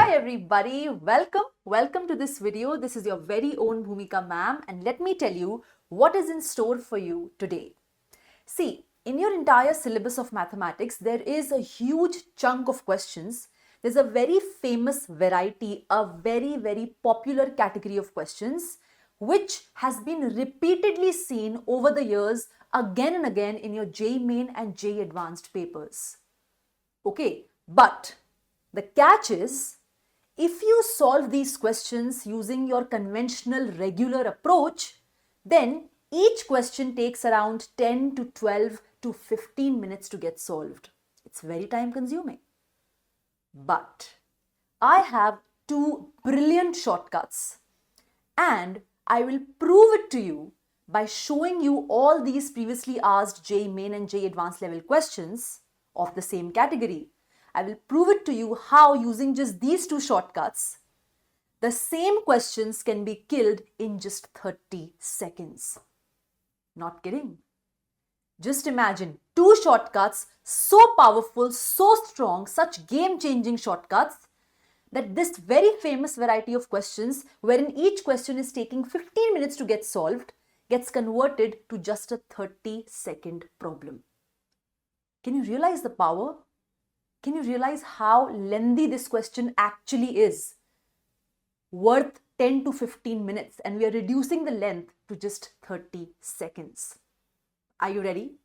Hi everybody, welcome to this video. This is your very own Bhoomika Ma'am, and let me tell you what is in store for you today. See, in your entire syllabus of mathematics, there is a huge chunk of questions. There's a very famous variety, a very popular category of questions which has been repeatedly seen over the years again and again in your JEE Main and JEE Advanced papers. Okay, but the catch is, if you solve these questions using your conventional regular approach, then each question takes around 10 to 12 to 15 minutes to get solved. It's very time consuming. But I have two brilliant shortcuts, and I will prove it to you by showing you all these previously asked JEE Main and JEE Advanced level questions of the same category. I will prove it to you how, using just these two shortcuts, the same questions can be killed in just 30 seconds. Not kidding. Just imagine two shortcuts so powerful, so strong, such game-changing shortcuts that this very famous variety of questions, wherein each question is taking 15 minutes to get solved, gets converted to just a 30-second problem. Can you realize the power? Can you realize how lengthy this question actually is? Worth 10 to 15 minutes, and we are reducing the length to just 30 seconds. Are you ready?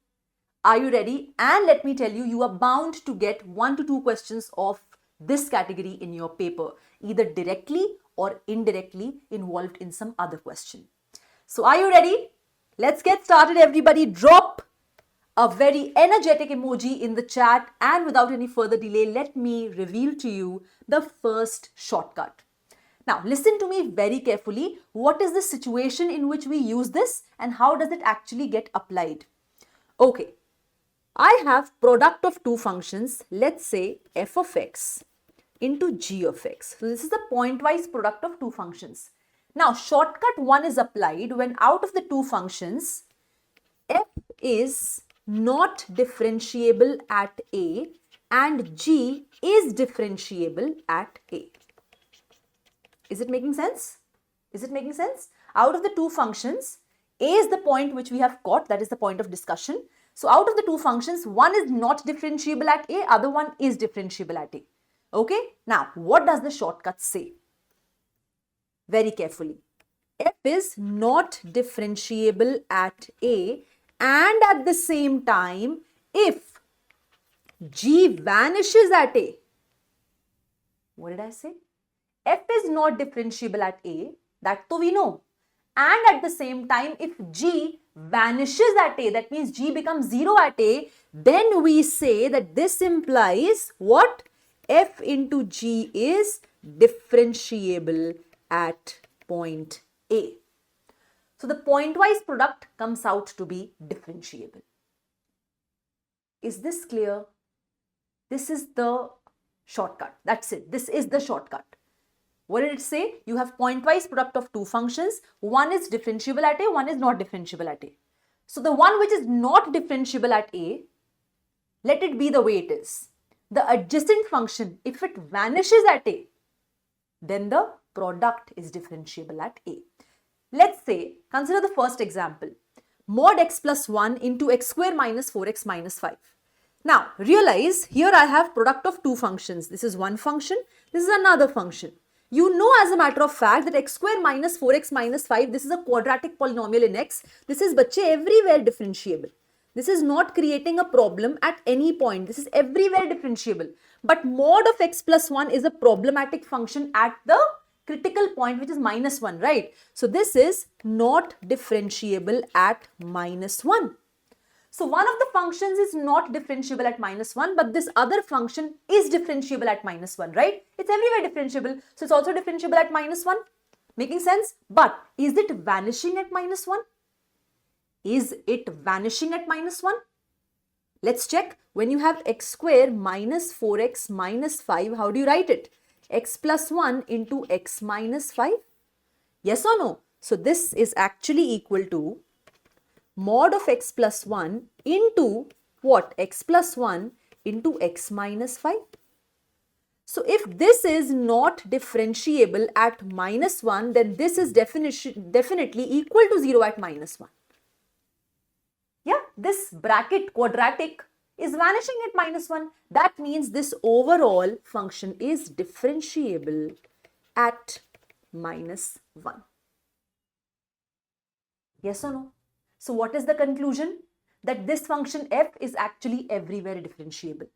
Are you ready? And let me tell you, you are bound to get 1 to 2 questions of this category in your paper, either directly or indirectly involved in some other question. So are you ready? Let's get started, everybody. Drop a very energetic emoji in the chat, and without any further delay, let me reveal to you the first shortcut. Now listen to me very carefully. What is the situation in which we use this and how does it actually get applied? Okay, I have product of two functions, let's say f of x into g of x. So this is the pointwise product of two functions. Now shortcut 1 is applied when out of the two functions, f is not differentiable at a and g is differentiable at a. Is it making sense? Is it making sense? Out of the two functions, a is the point which we have got, that is the point of discussion. So out of the two functions, one is not differentiable at a, other one is differentiable at a. Okay, now what does the shortcut say? Very carefully. F is not differentiable at a, and at the same time, if g vanishes at a, what did I say? F is not differentiable at a, that we know. And at the same time, if g vanishes at a, that means g becomes 0 at a, then we say that this implies what? F into g is differentiable at point A. So the pointwise product comes out to be differentiable. Is this clear? This is the shortcut. That's it. This is the shortcut. What did it say? You have pointwise product of two functions. One is differentiable at a, one is not differentiable at a. So the one which is not differentiable at a, let it be the way it is. The adjacent function, if it vanishes at a, then the product is differentiable at a. Let's say, consider the first example, mod x plus 1 into x square minus 4x minus 5. Now, realize here I have product of two functions. This is one function, this is another function. You know as a matter of fact that x square minus 4x minus 5, this is a quadratic polynomial in x. This is bache everywhere differentiable. This is not creating a problem at any point. This is everywhere differentiable. But mod of x plus 1 is a problematic function at the critical point, which is minus 1, right? So this is not differentiable at minus 1. So one of the functions is not differentiable at minus 1, but this other function is differentiable at minus 1, right? It's everywhere differentiable. So it's also differentiable at minus 1. Making sense? But is it vanishing at minus 1? Is it vanishing at minus 1? Let's check. When you have x square minus 4x minus 5, how do you write it? X plus 1 into x minus 5? Yes or no? So this is actually equal to mod of x plus 1 into what? X plus 1 into x minus 5. So if this is not differentiable at -1, then this is definitely equal to 0 at -1. Yeah, this bracket quadratic is vanishing at -1. That means this overall function is differentiable at -1. Yes or no? So what is the conclusion? That this function f is actually everywhere differentiable.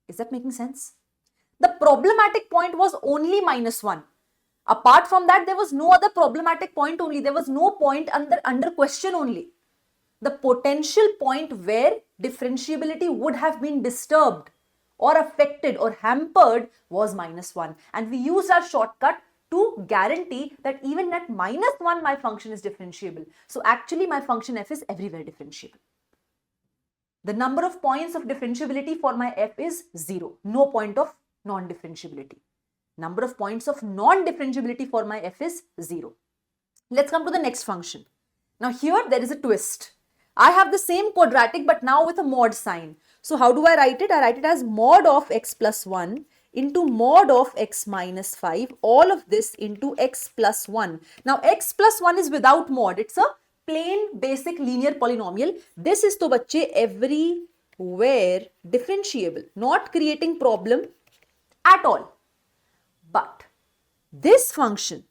Is that making sense? The problematic point was only -1. Apart from that, there was no other problematic point only. There was no point under question only. The potential point where differentiability would have been disturbed or affected or hampered was -1. And we used our shortcut to guarantee that even at -1, my function is differentiable. So actually, my function f is everywhere differentiable. The number of points of differentiability for my f is 0. No point of non-differentiability. Number of points of non-differentiability for my f is 0. Let's come to the next function. Now here there is a twist. I have the same quadratic but now with a mod sign. So how do I write it? I write it as mod of x plus 1 into mod of x minus 5. All of this into x plus 1. Now x plus 1 is without mod. It's a plain basic linear polynomial. This is to bachche everywhere differentiable. Not creating problem at all. But this function,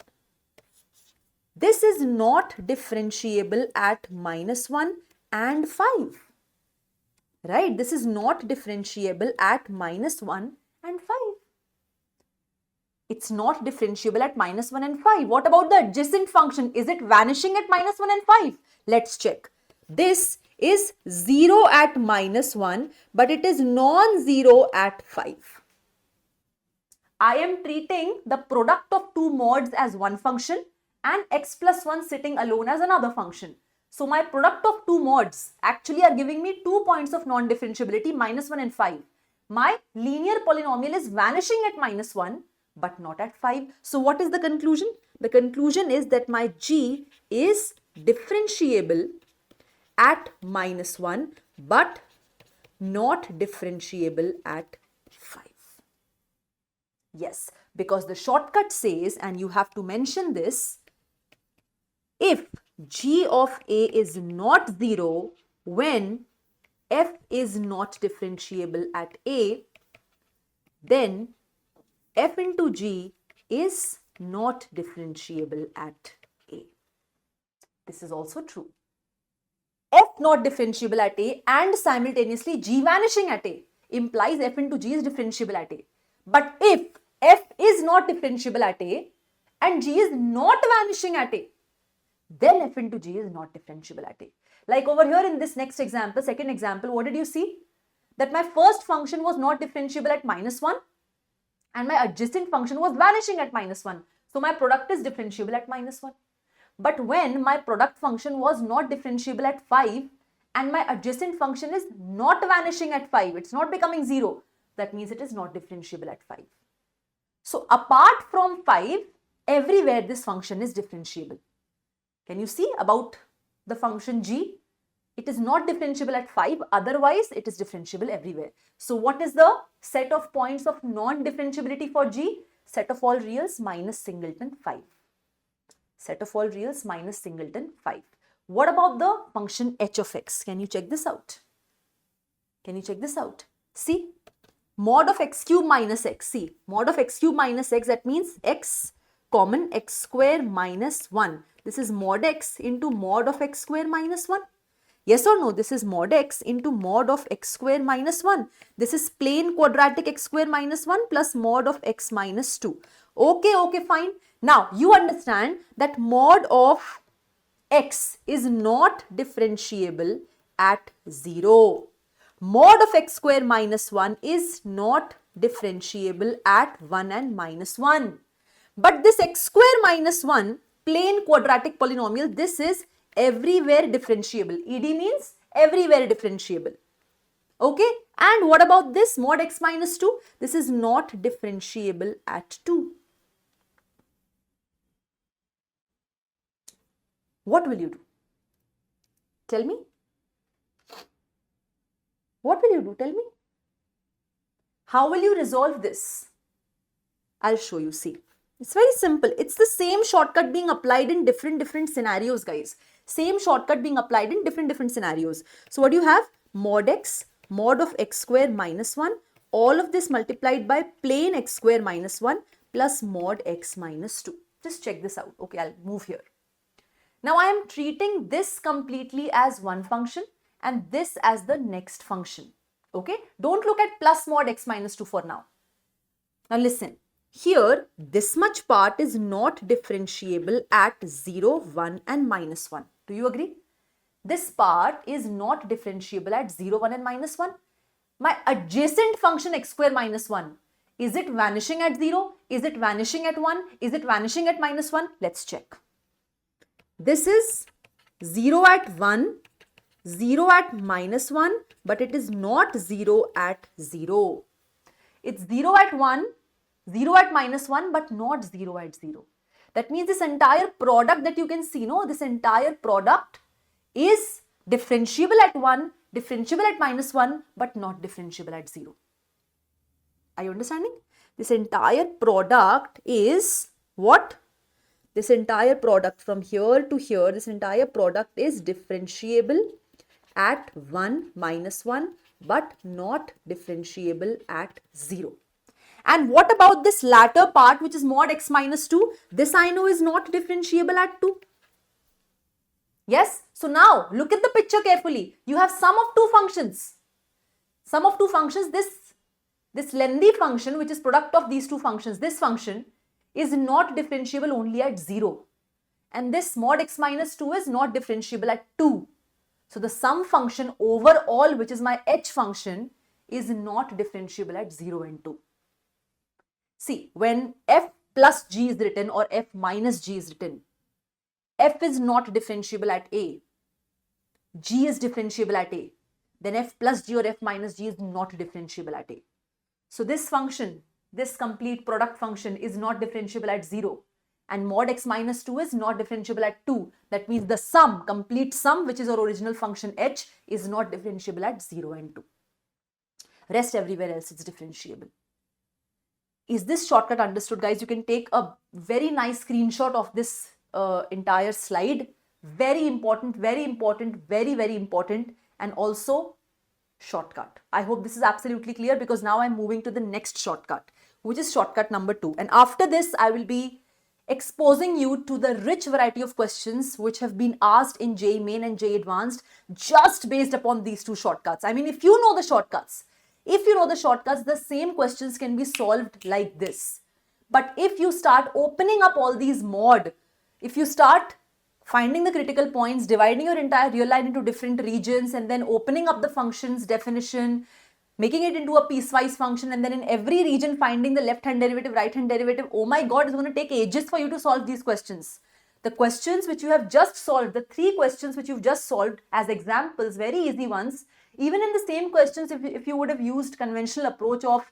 this is not differentiable at -1 and 5. Right? This is not differentiable at -1 and 5. It's not differentiable at -1 and 5. What about the adjacent function? Is it vanishing at -1 and 5? Let's check. This is 0 at -1, but it is non-zero at 5. I am treating the product of two mods as one function and x plus 1 sitting alone as another function. So my product of two mods actually are giving me 2 points of non-differentiability, -1 and 5. My linear polynomial is vanishing at -1 but not at 5. So what is the conclusion? The conclusion is that my G is differentiable at -1 but not differentiable at 5. Yes, because the shortcut says, and you have to mention this, if G of A is not 0 when f is not differentiable at A, then f into G is not differentiable at A. This is also true. F not differentiable at A and simultaneously G vanishing at A implies f into G is differentiable at A. But if f is not differentiable at A and G is not vanishing at A, then f into G is not differentiable at A. Like over here in this next example, second example, what did you see? That my first function was not differentiable at -1 and my adjacent function was vanishing at -1. So my product is differentiable at -1. But when my product function was not differentiable at 5 and my adjacent function is not vanishing at 5, it's not becoming 0, that means it is not differentiable at 5. So apart from 5, everywhere this function is differentiable. Can you see about the function G? It is not differentiable at 5, otherwise it is differentiable everywhere. So what is the set of points of non-differentiability for G? Set of all reals minus singleton 5. Set of all reals minus singleton 5. What about the function h of x? Can you check this out? Can you check this out? See, mod of x cube minus x. See, mod of x cube minus x, that means x common x square minus 1. This is mod x into mod of x square minus 1. Yes or no? This is mod x into mod of x square minus 1. This is plain quadratic x square minus 1 plus mod of x minus 2. Okay, fine. Now, you understand that mod of x is not differentiable at 0. Mod of x square minus 1 is not differentiable at 1 and minus 1. But this x square minus 1 plain quadratic polynomial, this is everywhere differentiable. ED means everywhere differentiable. Okay, and what about this mod x minus 2? This is not differentiable at 2. What will you do? Tell me. What will you do? Tell me. How will you resolve this? I'll show you, see. It's very simple. It's the same shortcut being applied in different scenarios, guys. Same shortcut being applied in different scenarios. So what do you have? Mod x, mod of x square minus 1. All of this multiplied by plain x square minus 1 plus mod x minus 2. Just check this out. Okay, I'll move here. Now I am treating this completely as one function and this as the next function. Okay, don't look at plus mod x minus 2 for now. Now listen, here this much part is not differentiable at 0, 1 and minus 1. Do you agree? This part is not differentiable at 0, 1 and minus 1. My adjacent function x square minus 1, is it vanishing at 0? Is it vanishing at 1? Is it vanishing at minus 1? Let's check. This is 0 at 1, 0 at minus 1, but it is not 0 at 0. It's 0 at 1, 0 at minus 1, but not 0 at 0. That means this entire product that you can see, no, this entire product is differentiable at 1, differentiable at minus 1, but not differentiable at 0. Are you understanding? This entire product is what? This entire product from here to here, this entire product is differentiable at 1, minus 1, but not differentiable at 0. And what about this latter part, which is mod x minus 2? This I know is not differentiable at 2. Yes? So now, look at the picture carefully. You have sum of two functions. Sum of two functions, this lengthy function, which is product of these two functions, this function is not differentiable only at 0. And this mod x minus 2 is not differentiable at 2. So the sum function overall, which is my h function, is not differentiable at 0 and 2. See, when f plus g is written or f minus g is written, f is not differentiable at a, g is differentiable at a, then f plus g or f minus g is not differentiable at a. So this function, this complete product function is not differentiable at 0 and mod x minus 2 is not differentiable at 2. That means the sum, complete sum, which is our original function h, is not differentiable at 0 and 2. Rest everywhere else it's differentiable. Is this shortcut understood, guys? You can take a very nice screenshot of this entire slide. Very important, very important, and also shortcut. I hope this is absolutely clear because now I'm moving to the next shortcut, which is shortcut number 2. And after this, I will be exposing you to the rich variety of questions which have been asked in JEE Main and JEE Advanced just based upon these two shortcuts. I mean, if you know the shortcuts, the same questions can be solved like this. But if you start opening up all these mod, if you start finding the critical points, dividing your entire real line into different regions and then opening up the function's definition, making it into a piecewise function, and then in every region finding the left-hand derivative, right-hand derivative, oh my god, it's going to take ages for you to solve these questions. The questions which you have just solved, the 3 questions which you've just solved as examples, very easy ones, even in the same questions, if you would have used conventional approach of,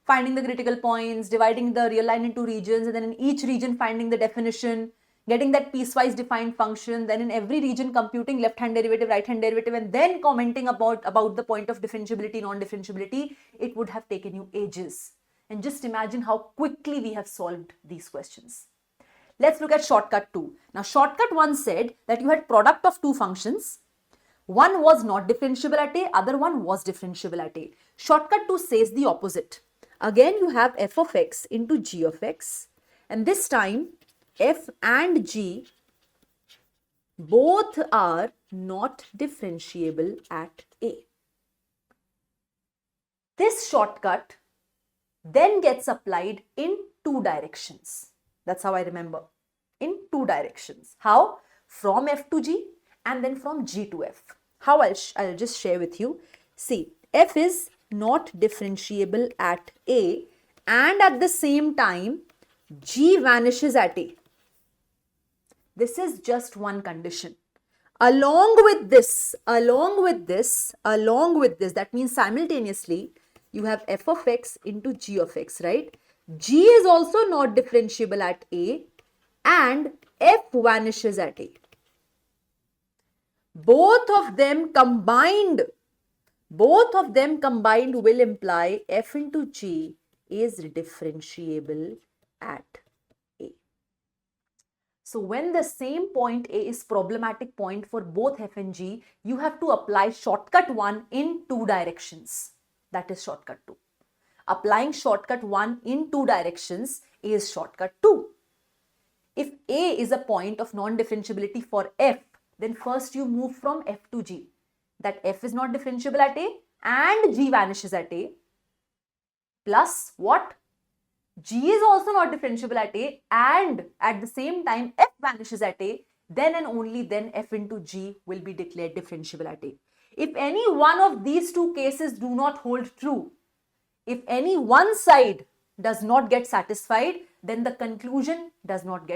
finding the critical points, dividing the real line into regions, and then in each region finding the definition, getting that piecewise defined function, then in every region computing left-hand derivative, right-hand derivative, and then commenting about the point of differentiability, non-differentiability, it would have taken you ages. And just imagine how quickly we have solved these questions. Let's look at shortcut 2. Now, shortcut 1 said that you had product of two functions. One was not differentiable at a, other one was differentiable at a. Shortcut 2 says the opposite. Again, you have f of x into g of x, and this time f and g both are not differentiable at a. This shortcut then gets applied in 2 directions. That's how I remember. In 2 directions. How? From f to g and then from g to f. How? I'll just share with you. See, f is not differentiable at a, and at the same time g vanishes at a. This is just one condition. Along with this, that means simultaneously you have f of x into g of x, right? G is also not differentiable at a and f vanishes at a. Both of them combined will imply f into g is differentiable at A. So when the same point A is problematic point for both f and g, you have to apply shortcut 1 in two directions. That is shortcut 2. Applying shortcut 1 in two directions is shortcut 2. If A is a point of non-differentiability for f, then first you move from f to g. That f is not differentiable at A and g vanishes at A. Plus what? G is also not differentiable at A and at the same time f vanishes at A, then and only then f into g will be declared differentiable at A. If any one of these two cases do not hold true, if any one side does not get satisfied, then the conclusion is not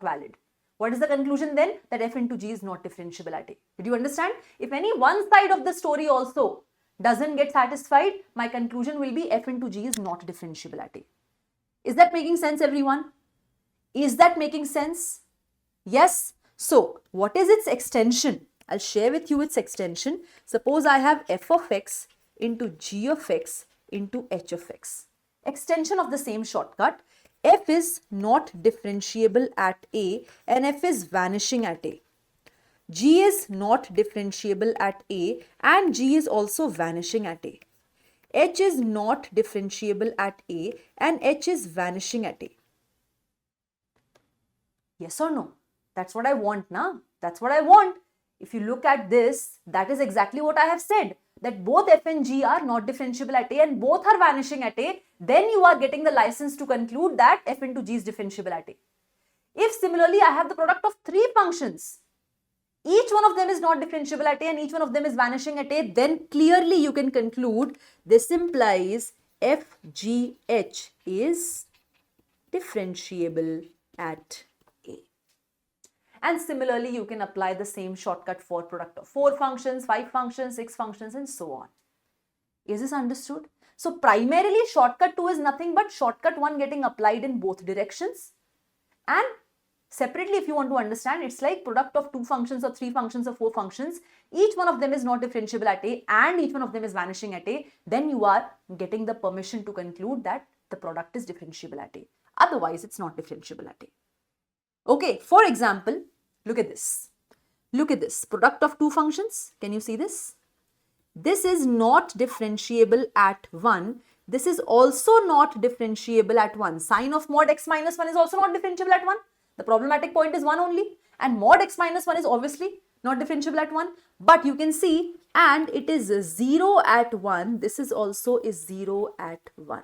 valid. What is the conclusion then? That f into g is not differentiable at A. Did you understand? If any one side of the story also doesn't get satisfied, my conclusion will be f into g is not differentiable at A. Is that making sense, everyone? Is that making sense? Yes. So what is its extension? I'll share with you its extension. Suppose I have f of x into g of x into h of x. Extension of the same shortcut. F is not differentiable at A and f is vanishing at A. G is not differentiable at A and G is also vanishing at A. H is not differentiable at A and H is vanishing at A. Yes or no? That's what I want, na? That's what I want. If you look at this, that is exactly what I have said. That both f and g are not differentiable at A and both are vanishing at A. Then you are getting the license to conclude that f into g is differentiable at A. If similarly I have the product of three functions, each one of them is not differentiable at A and each one of them is vanishing at A, then clearly you can conclude this implies f, g, h is differentiable at A. And similarly, you can apply the same shortcut for product of 4 functions, 5 functions, 6 functions and so on. Is this understood? So primarily shortcut 2 is nothing but shortcut 1 getting applied in both directions. And separately, if you want to understand, it's like product of 2 functions or 3 functions or 4 functions. Each one of them is not differentiable at A and each one of them is vanishing at A. Then you are getting the permission to conclude that the product is differentiable at A. Otherwise, it's not differentiable at A. Okay, for example, look at this. Look at this. Product of 2 functions. Can you see this? This is not differentiable at 1. This is also not differentiable at 1. Sine of mod x minus 1 is also not differentiable at 1. The problematic point is 1 only. And mod x minus 1 is obviously not differentiable at 1. But you can see, and it is 0 at 1. This is also is 0 at 1.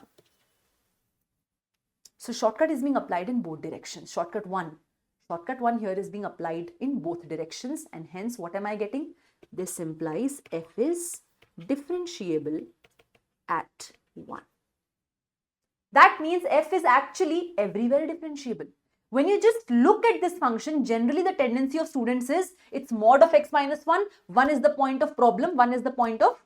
So shortcut is being applied in both directions. Shortcut 1 here is being applied in both directions, and hence what am I getting? This implies f is differentiable at 1. That means f is actually everywhere differentiable. When you just look at this function, generally the tendency of students is it's mod of x minus 1. 1 is the point of problem, 1 is the point of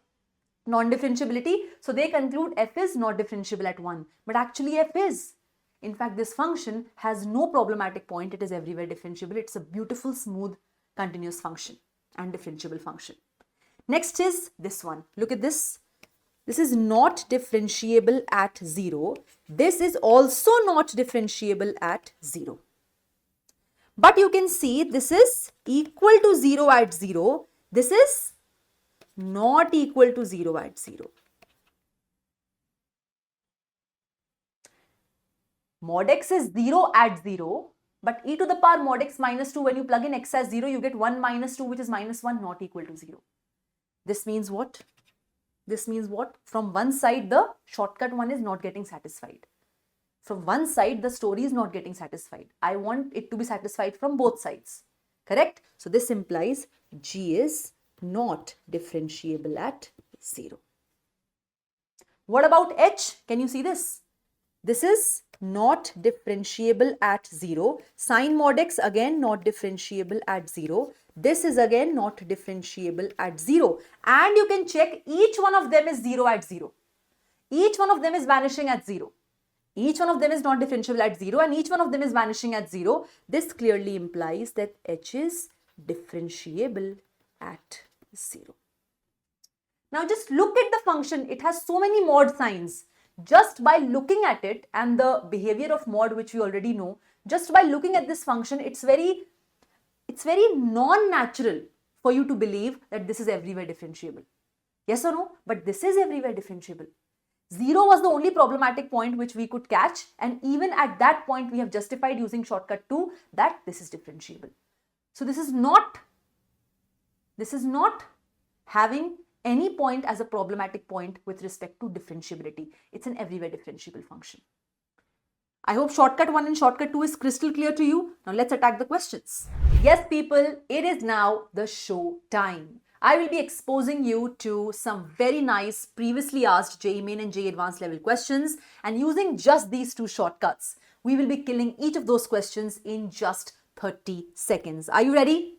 non-differentiability. So they conclude f is not differentiable at 1. But actually f is. In fact, this function has no problematic point. It is everywhere differentiable. It's a beautiful, smooth, continuous function and differentiable function. Next is this one. Look at this. This is not differentiable at 0. This is also not differentiable at 0. But you can see this is equal to 0 at 0. This is not equal to 0 at 0. Mod x is 0 at 0, but e to the power mod x minus 2, when you plug in x as 0, you get 1 minus 2, which is minus 1, not equal to 0. This means what? This means what? From one side, the shortcut 1 is not getting satisfied. From one side, the story is not getting satisfied. I want it to be satisfied from both sides. Correct? So this implies G is not differentiable at 0. What about H? Can you see this? This is not differentiable at 0. Sine mod x again not differentiable at 0. This is again not differentiable at 0. And you can check each one of them is 0 at 0. Each one of them is vanishing at 0. Each one of them is not differentiable at 0 and each one of them is vanishing at 0. This clearly implies that H is differentiable at 0. Now just look at the function. It has so many mod signs. just by looking at it and the behavior of mod, which we already know, just by looking at this function, it's very non-natural for you to believe that this is everywhere differentiable. Yes or no? But this is everywhere differentiable. 0 was the only problematic point which we could catch, and even at that point we have justified using shortcut 2 that this is differentiable. So this is not having any point as a problematic point with respect to differentiability. It's an everywhere differentiable function. I hope shortcut 1 and shortcut 2 is crystal clear to you. Now let's attack the questions. Yes people, it is now the show time. I will be exposing you to some very nice previously asked JEE Main and JEE Advanced level questions, and using just these 2 shortcuts, we will be killing each of those questions in just 30 seconds. Are you ready?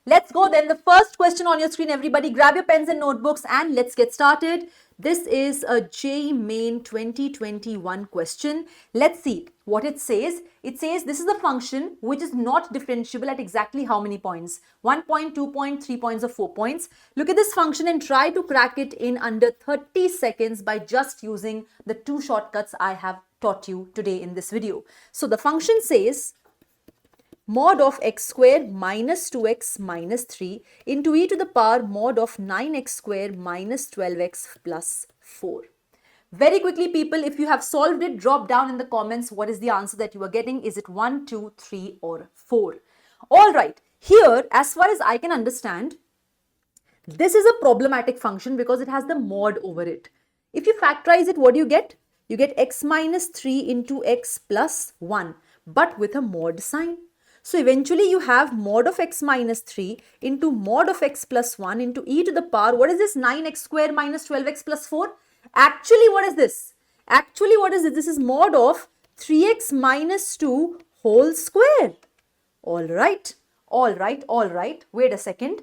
Let's go then. The first question on your screen, everybody grab your pens and notebooks and let's get started. This is a JEE Main 2021 question. Let's see what it says. It says this is a function which is not differentiable at exactly how many points? 1 point, 2 point, 3 points or 4 points. Look at this function and try to crack it in under 30 seconds by just using the 2 shortcuts I have taught you today in this video. So the function says mod of x square minus 2x minus 3 into e to the power mod of 9x square minus 12x plus 4. Very quickly people, if you have solved it, drop down in the comments what is the answer that you are getting. Is it 1, 2, 3 or 4? Alright, here as far as I can understand, this is a problematic function because it has the mod over it. If you factorize it, what do you get? You get x minus 3 into x plus 1, but with a mod sign. So eventually you have mod of x minus 3 into mod of x plus 1 into e to the power, what is this? 9x square minus 12x plus 4. Actually, what is this? Actually, what is this? This is mod of 3x minus 2 whole square. Alright. Wait a second.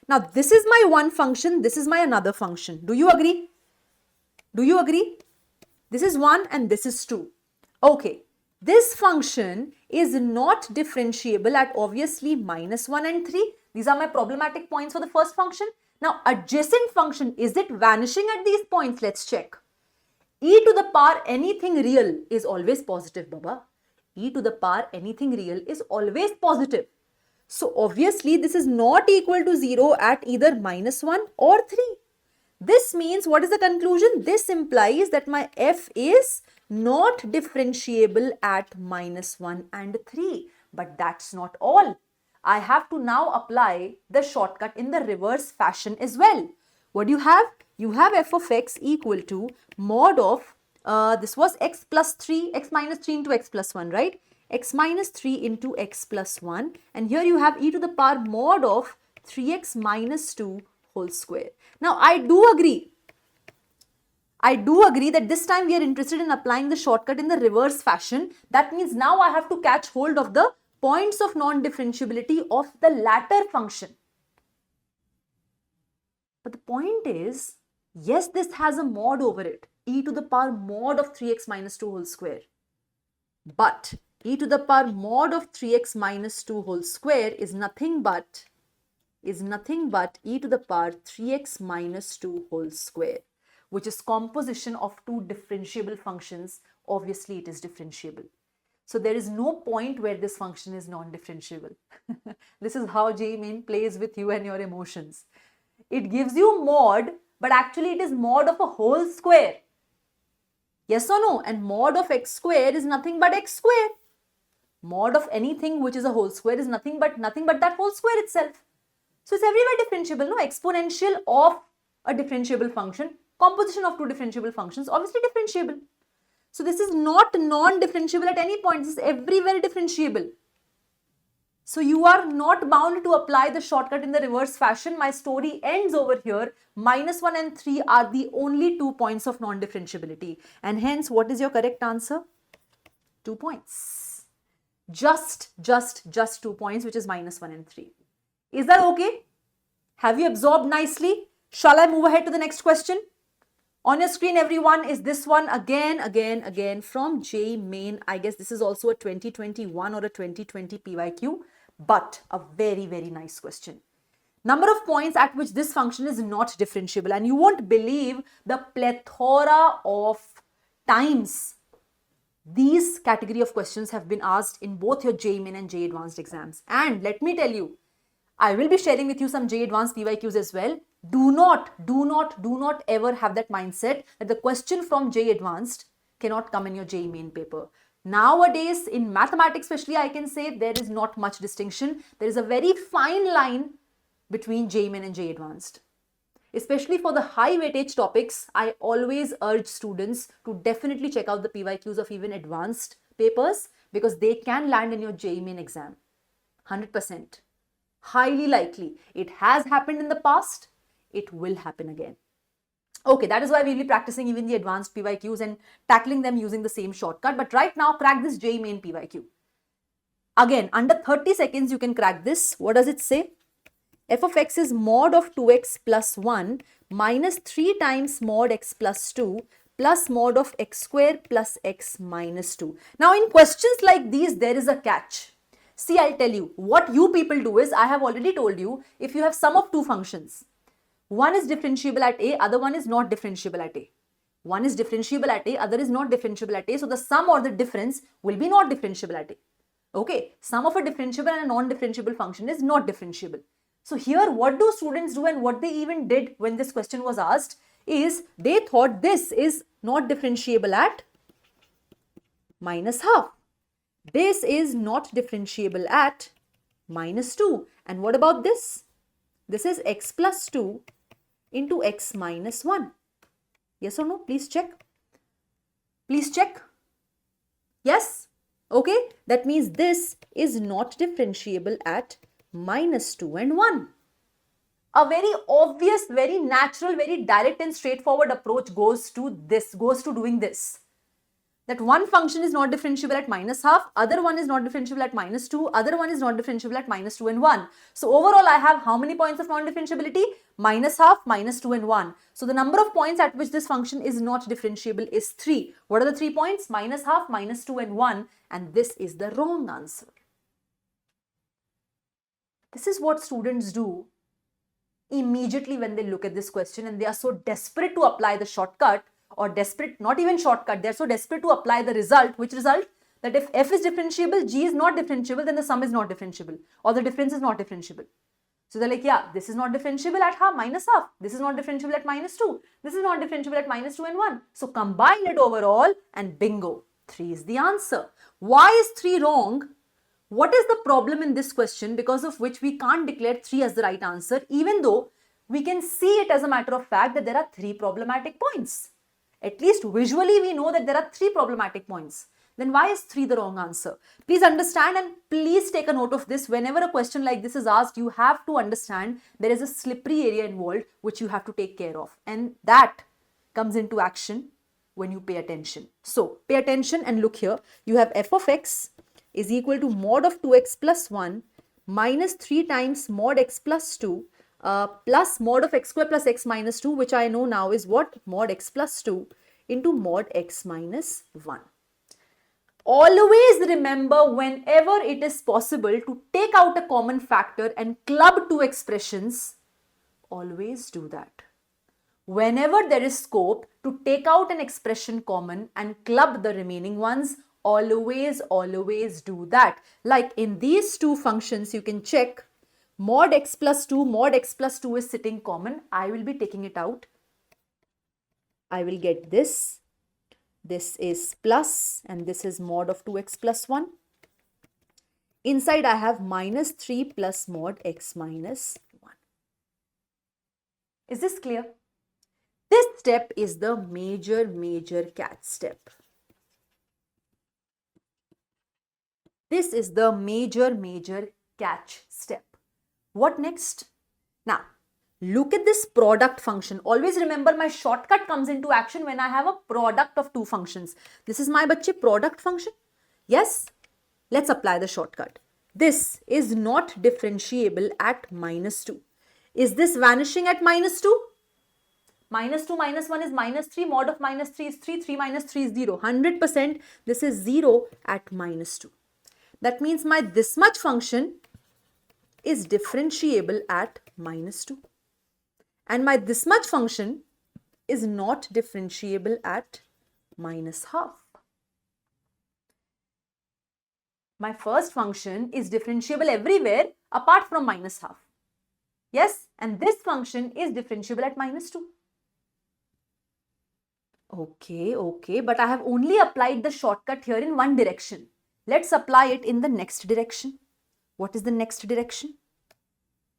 Now this is my one function. This is my another function. Do you agree? Do you agree? This is 1 and this is 2. Okay. This function is not differentiable at obviously minus 1 and 3. These are my problematic points for the first function. Now adjacent function, is it vanishing at these points? Let's check. E to the power anything real is always positive, Baba. E to the power anything real is always positive. So obviously this is not equal to 0 at either minus 1 or 3. This means, what is the conclusion? This implies that my f is not differentiable at minus 1 and 3. But that's not all. I have to now apply the shortcut in the reverse fashion as well. What do you have? You have f of x equal to mod of, this was x plus 3, x minus 3 into x plus 1, right? X minus 3 into x plus 1. And here you have e to the power mod of 3x minus 2 whole square. Now, I do agree that this time we are interested in applying the shortcut in the reverse fashion. That means now I have to catch hold of the points of non-differentiability of the latter function. But the point is, yes, this has a mod over it, e to the power mod of 3x minus 2 whole square. But e to the power mod of 3x minus 2 whole square is nothing but e to the power 3x minus 2 whole square, which is composition of 2 differentiable functions. Obviously, it is differentiable. So there is no point where this function is non-differentiable. This is how JEE Main plays with you and your emotions. It gives you mod, but actually it is mod of a whole square. Yes or no? And mod of x square is nothing but x square. Mod of anything which is a whole square is nothing but that whole square itself. So it's everywhere differentiable, no? Exponential of a differentiable function, composition of 2 differentiable functions, obviously differentiable. So this is not non-differentiable at any point. This is everywhere differentiable. So you are not bound to apply the shortcut in the reverse fashion. My story ends over here. Minus 1 and 3 are the only 2 points of non-differentiability. And hence, what is your correct answer? 2 points. Just 2 points, which is minus 1 and 3. Is that okay? Have you absorbed nicely? Shall I move ahead to the next question? On your screen, everyone, is this one again from JEE Main. I guess this is also a 2021 or a 2020 PYQ, but a very, very nice question. Number of points at which this function is not differentiable, and you won't believe the plethora of times these category of questions have been asked in both your JEE Main and JEE Advanced exams. And let me tell you, I will be sharing with you some JEE Advanced PYQs as well. Do not ever have that mindset that the question from JEE Advanced cannot come in your JEE Main paper. Nowadays, in mathematics especially, I can say there is not much distinction. There is a very fine line between JEE Main and JEE Advanced. Especially for the high weightage topics, I always urge students to definitely check out the PYQs of even advanced papers because they can land in your JEE Main exam. 100%. Highly likely. It has happened in the past. It will happen again. Okay, that is why we'll be practicing even the advanced PYQs and tackling them using the same shortcut. But right now, crack this JEE Main PYQ. Again, under 30 seconds, you can crack this. What does it say? F of x is mod of 2x plus 1 minus 3 times mod x plus 2 plus mod of x square plus x minus 2. Now, in questions like these, there is a catch. See, I'll tell you, what you people do is, I have already told you, if you have sum of two functions, one is differentiable at a, other one is not differentiable at a. One is differentiable at a, other is not differentiable at a. So, the sum or the difference will be not differentiable at a. Okay, sum of a differentiable and a non-differentiable function is not differentiable. So here, what do students do and what they even did when this question was asked is they thought this is not differentiable at minus half. This is not differentiable at minus 2. And what about this? This is x plus 2 into x minus 1. Yes or no? Please check. Please check. Yes? Okay. That means this is not differentiable at minus 2 and 1. A very obvious, very natural, very direct and straightforward approach goes to doing this. That one function is not differentiable at minus half, other one is not differentiable at minus 2, other one is not differentiable at minus 2 and 1. So overall, I have how many points of non-differentiability? Minus half, minus 2 and 1. So the number of points at which this function is not differentiable is 3. What are the 3 points? Minus half, minus 2 and 1. And this is the wrong answer. This is what students do immediately when they look at this question and they are so desperate to apply the shortcut or desperate, not even shortcut, they're so desperate to apply the result. Which result? That if f is differentiable, g is not differentiable, then the sum is not differentiable or the difference is not differentiable. So they're like, yeah, this is not differentiable at half, minus half. This is not differentiable at minus 2. This is not differentiable at minus 2 and 1. So combine it overall and bingo, 3 is the answer. Why is 3 wrong? What is the problem in this question because of which we can't declare 3 as the right answer, even though we can see it as a matter of fact that there are 3 problematic points? At least visually we know that there are 3 problematic points. Then why is 3 the wrong answer? Please understand and please take a note of this. Whenever a question like this is asked, you have to understand there is a slippery area involved which you have to take care of. And that comes into action when you pay attention. So pay attention and look here. You have f of x is equal to mod of 2x plus 1 minus 3 times mod x plus 2 plus mod of x square plus x minus 2, which I know now is what? Mod x plus 2 into mod x minus 1. Always remember, whenever it is possible to take out a common factor and club two expressions, always do that. Whenever there is scope to take out an expression common and club the remaining ones, always do that. Like in these two functions, you can check mod x plus 2 is sitting common. I will be taking it out. I will get this. This is plus and this is mod of 2x plus 1. Inside I have minus 3 plus mod x minus 1. Is this clear? This step is the major catch step. This is the major catch step. What next? Now, look at this product function. Always remember, my shortcut comes into action when I have a product of two functions. This is my bachche product function. Yes? Let's apply the shortcut. This is not differentiable at minus 2. Is this vanishing at minus 2? Minus 2 minus 1 is minus 3. Mod of minus 3 is 3. 3 minus 3 is 0. 100% this is 0 at minus 2. That means this much function is differentiable at minus 2. And my this much function is not differentiable at minus half. My first function is differentiable everywhere apart from minus half. Yes, and this function is differentiable at minus 2. Okay, but I have only applied the shortcut here in one direction. Let's apply it in the next direction. What is the next direction?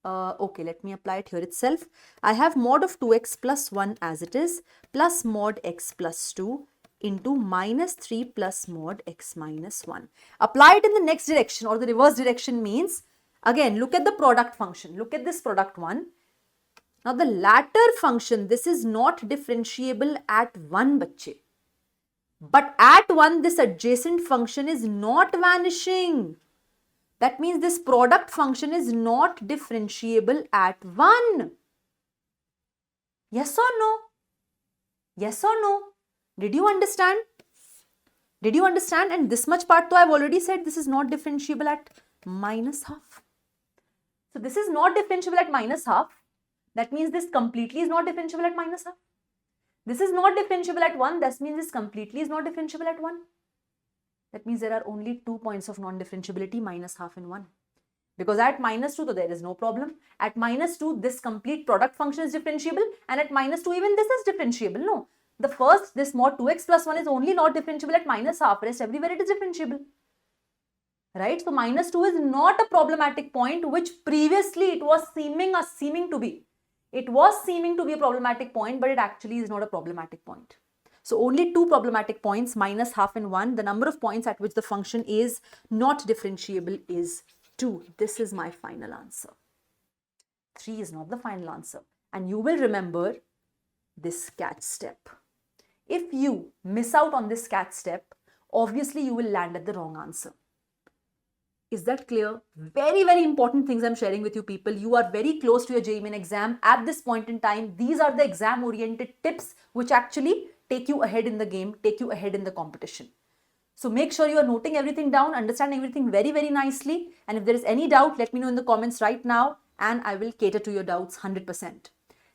Okay, let me apply it here itself. I have mod of 2x plus 1 as it is, plus mod x plus 2 into minus 3 plus mod x minus 1. Apply it in the next direction, or the reverse direction means, again, look at the product function. Look at this product one. Now the latter function, this is not differentiable at 1, bachche. But at 1, this adjacent function is not vanishing. That means this product function is not differentiable at 1. Yes or no? Yes or no? Did you understand? Did you understand? And this much part, though, I've already said this is not differentiable at minus half. So this is not differentiable at minus half. That means this completely is not differentiable at minus half. This is not differentiable at 1. That means this completely is not differentiable at 1. That means there are only 2 points of non-differentiability, minus half and 1. Because at minus 2, there is no problem. At minus 2, this complete product function is differentiable. And at minus 2, even this is differentiable. No. The first, this mod 2x plus 1 is only not differentiable at minus half. Rest everywhere it is differentiable. Right? So minus 2 is not a problematic point, which previously it was seeming to be. It was seeming to be a problematic point, but it actually is not a problematic point. So only 2 problematic points, minus half and 1. The number of points at which the function is not differentiable is 2. This is my final answer. 3 is not the final answer. And you will remember this catch step. If you miss out on this catch step, obviously you will land at the wrong answer. Is that clear? Very, very important things I'm sharing with you people. You are very close to your JEE Main exam at this point in time. These are the exam-oriented tips which actually take you ahead in the game, take you ahead in the competition. So make sure you are noting everything down, understanding everything very, very nicely. And if there is any doubt, let me know in the comments right now and I will cater to your doubts 100%.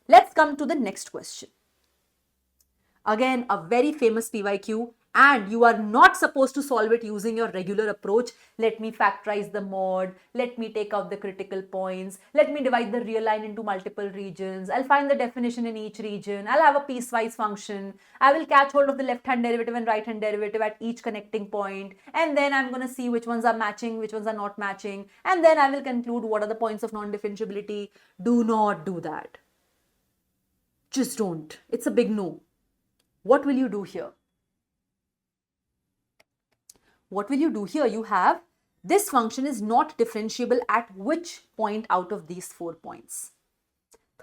Let's come to the next question. Again, a very famous PYQ. And you are not supposed to solve it using your regular approach. Let me factorize the mod. Let me take out the critical points. Let me divide the real line into multiple regions. I'll find the definition in each region. I'll have a piecewise function. I will catch hold of the left-hand derivative and right-hand derivative at each connecting point. And then I'm going to see which ones are matching, which ones are not matching. And then I will conclude what are the points of non-differentiability. Do not do that. Just don't. It's a big no. What will you do here? What will you do here? You have this function is not differentiable at which point out of these 4 points?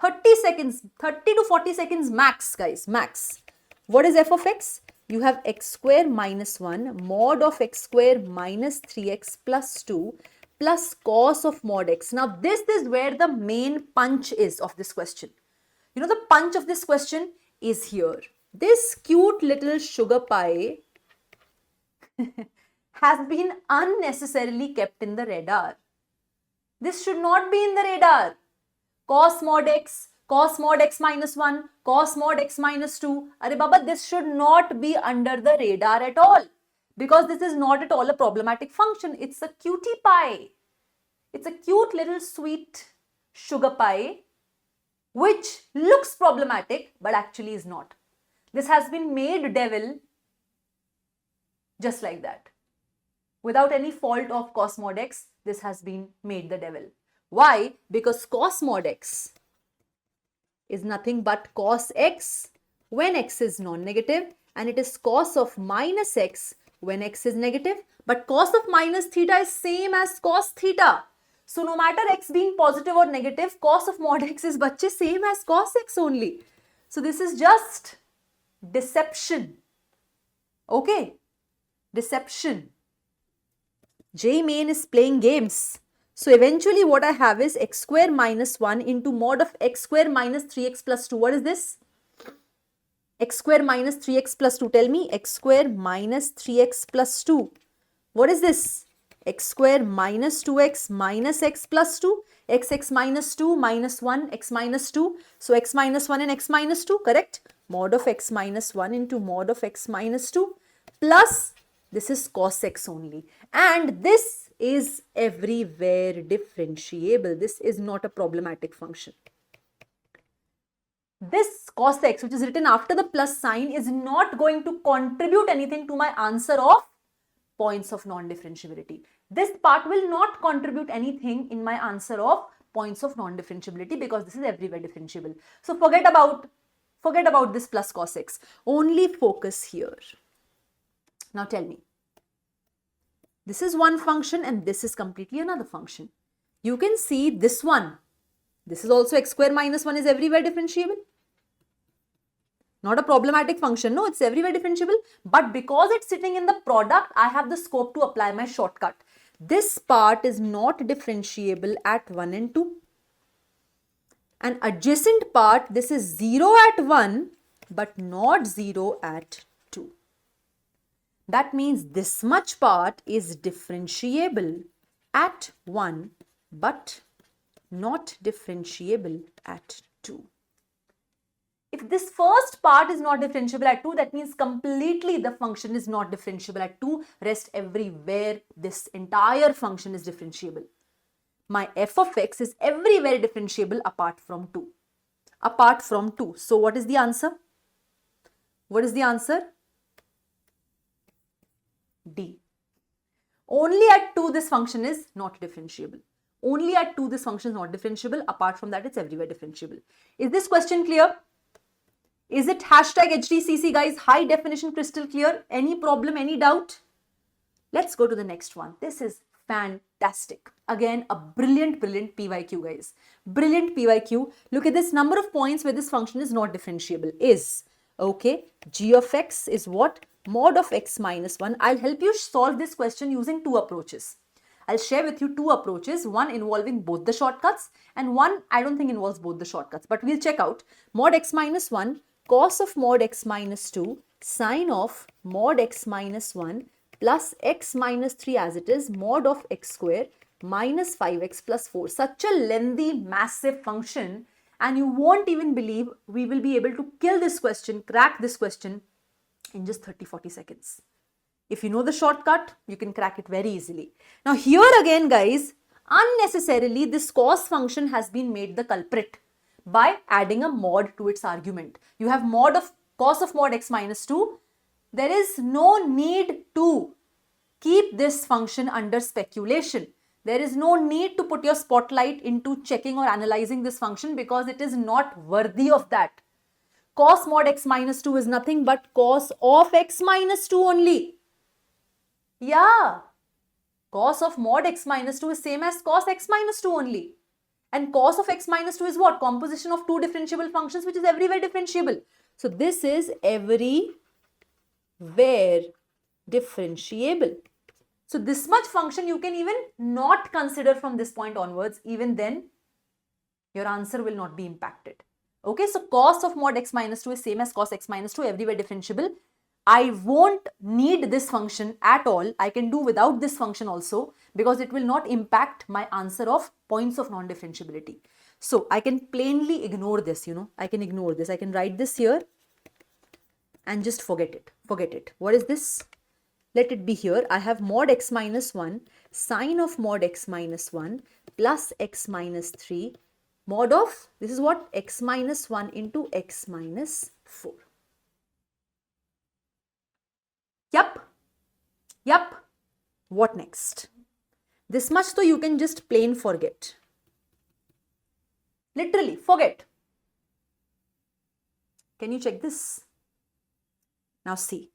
30 seconds, 30 to 40 seconds max, guys, max. What is f of x? You have x square minus 1 mod of x square minus 3x plus 2 plus cos of mod x. Now, this is where the main punch is of this question. You know, the punch of this question is here. This cute little sugar pie has been unnecessarily kept in the radar. This should not be in the radar. Cos mod x minus 1, cos mod x minus 2. Arey Baba, this should not be under the radar at all. Because this is not at all a problematic function. It's a cutie pie. It's a cute little sweet sugar pie, which looks problematic, but actually is not. This has been made devil just like that. Without any fault of cos mod x, this has been made the devil. Why? Because cos mod x is nothing but cos x when x is non-negative, and it is cos of minus x when x is negative. But cos of minus theta is same as cos theta. So no matter x being positive or negative, cos of mod x is bachche same as cos x only. So this is just deception. Okay? Deception. JEE Main is playing games. So eventually what I have is x square minus 1 into mod of x square minus 3x plus 2. What is this? X square minus 3x plus 2. Tell me, x square minus 3x plus 2. What is this? X square minus 2x minus x plus 2. X minus 2 minus 1, x minus 2. So x minus 1 and x minus 2, correct? mod of x minus 1 into mod of x minus 2 plus this is cos x only. And this is everywhere differentiable. This is not a problematic function. This cos x, which is written after the plus sign, is not going to contribute anything to my answer of points of non-differentiability. This part will not contribute anything in my answer of points of non-differentiability because this is everywhere differentiable. So forget about this plus cos x. Only focus here. Now tell me. This is one function and this is completely another function. You can see this one. This is also x square minus 1 is everywhere differentiable. Not a problematic function. No, it's everywhere differentiable. But because it's sitting in the product, I have the scope to apply my shortcut. This part is not differentiable at 1 and 2. An adjacent part, this is 0 at 1 but not 0 at 2. That means this much part is differentiable at 1 but not differentiable at 2. If this first part is not differentiable at 2, that means completely the function is not differentiable at 2. Rest everywhere, this entire function is differentiable. My f of x is everywhere differentiable apart from 2. Apart from 2. So what is the answer? What is the answer? D. Only at 2 this function is not differentiable. Only at 2 this function is not differentiable. Apart from that, it's everywhere differentiable. Is this question clear? Is it hashtag HDCC, guys? High definition, crystal clear? Any problem, any doubt? Let's go to the next one. This is fantastic. Again, a brilliant PYQ, guys. Brilliant PYQ. Look at this number of points where this function is not differentiable. Is, okay, g of x is what? Mod of x minus 1. I'll help you solve this question using two approaches. I'll share with you two approaches, one involving both the shortcuts and one I don't think involves both the shortcuts, but we'll check out. Mod x minus 1, cos of mod x minus 2, sine of mod x minus 1 plus x minus 3 as it is, mod of x square minus 5x plus 4. Such a lengthy, massive function, and you won't even believe we will be able to kill this question, crack this question in just 30-40 seconds. If you know the shortcut, you can crack it very easily. Now here again, guys, unnecessarily this cos function has been made the culprit by adding a mod to its argument. You have mod of cos of mod x minus 2. There is no need to keep this function under speculation. There is no need to put your spotlight into checking or analyzing this function because it is not worthy of that. Cos mod x minus 2 is nothing but cos of x minus 2 only. Yeah, cos of mod x minus 2 is same as cos x minus 2 only. And cos of x minus 2 is what? Composition of two differentiable functions, which is everywhere differentiable. So this is everywhere differentiable. So this much function you can even not consider from this point onwards. Even then, your answer will not be impacted. Okay, so cos of mod x minus 2 is same as cos x minus 2, everywhere differentiable. I won't need this function at all. I can do without this function also because it will not impact my answer of points of non-differentiability. So I can plainly ignore this, I can ignore this. I can write this here and just forget it. Forget it. What is this? Let it be here. I have mod x minus 1, sine of mod x minus 1 plus x minus 3, mod of, this is what? X minus 1 into x minus 4. Yup. What next? This much though you can just plain forget. Literally, forget. Can you check this? Now see.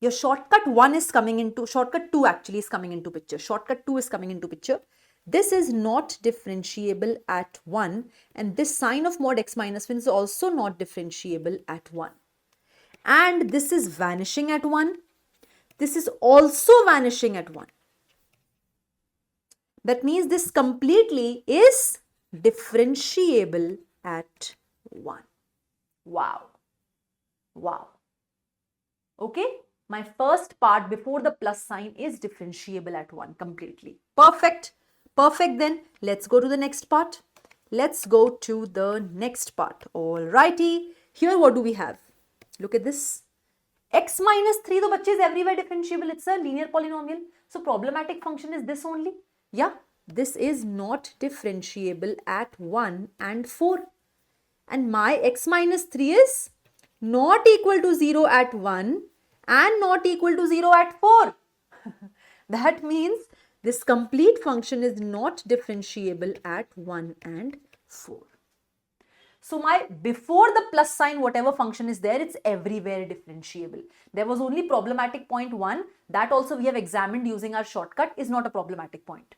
Your shortcut 1 is coming into, shortcut 2 actually is coming into picture. Shortcut 2 is coming into picture. This is not differentiable at 1 and this sine of mod x minus 1 is also not differentiable at 1. And this is vanishing at 1. This is also vanishing at 1. That means this completely is differentiable at 1. Wow. Okay. My first part before the plus sign is differentiable at 1 completely. Perfect. Then let's go to the next part. Alrighty. Here what do we have? Look at this. X minus 3 though is everywhere differentiable. It's a linear polynomial. So problematic function is this only. Yeah, this is not differentiable at 1 and 4. And my x minus 3 is not equal to 0 at 1 and not equal to 0 at 4. That means this complete function is not differentiable at 1 and 4. So my before the plus sign, whatever function is there, it's everywhere differentiable. There was only problematic point 1. That also we have examined using our shortcut, is not a problematic point.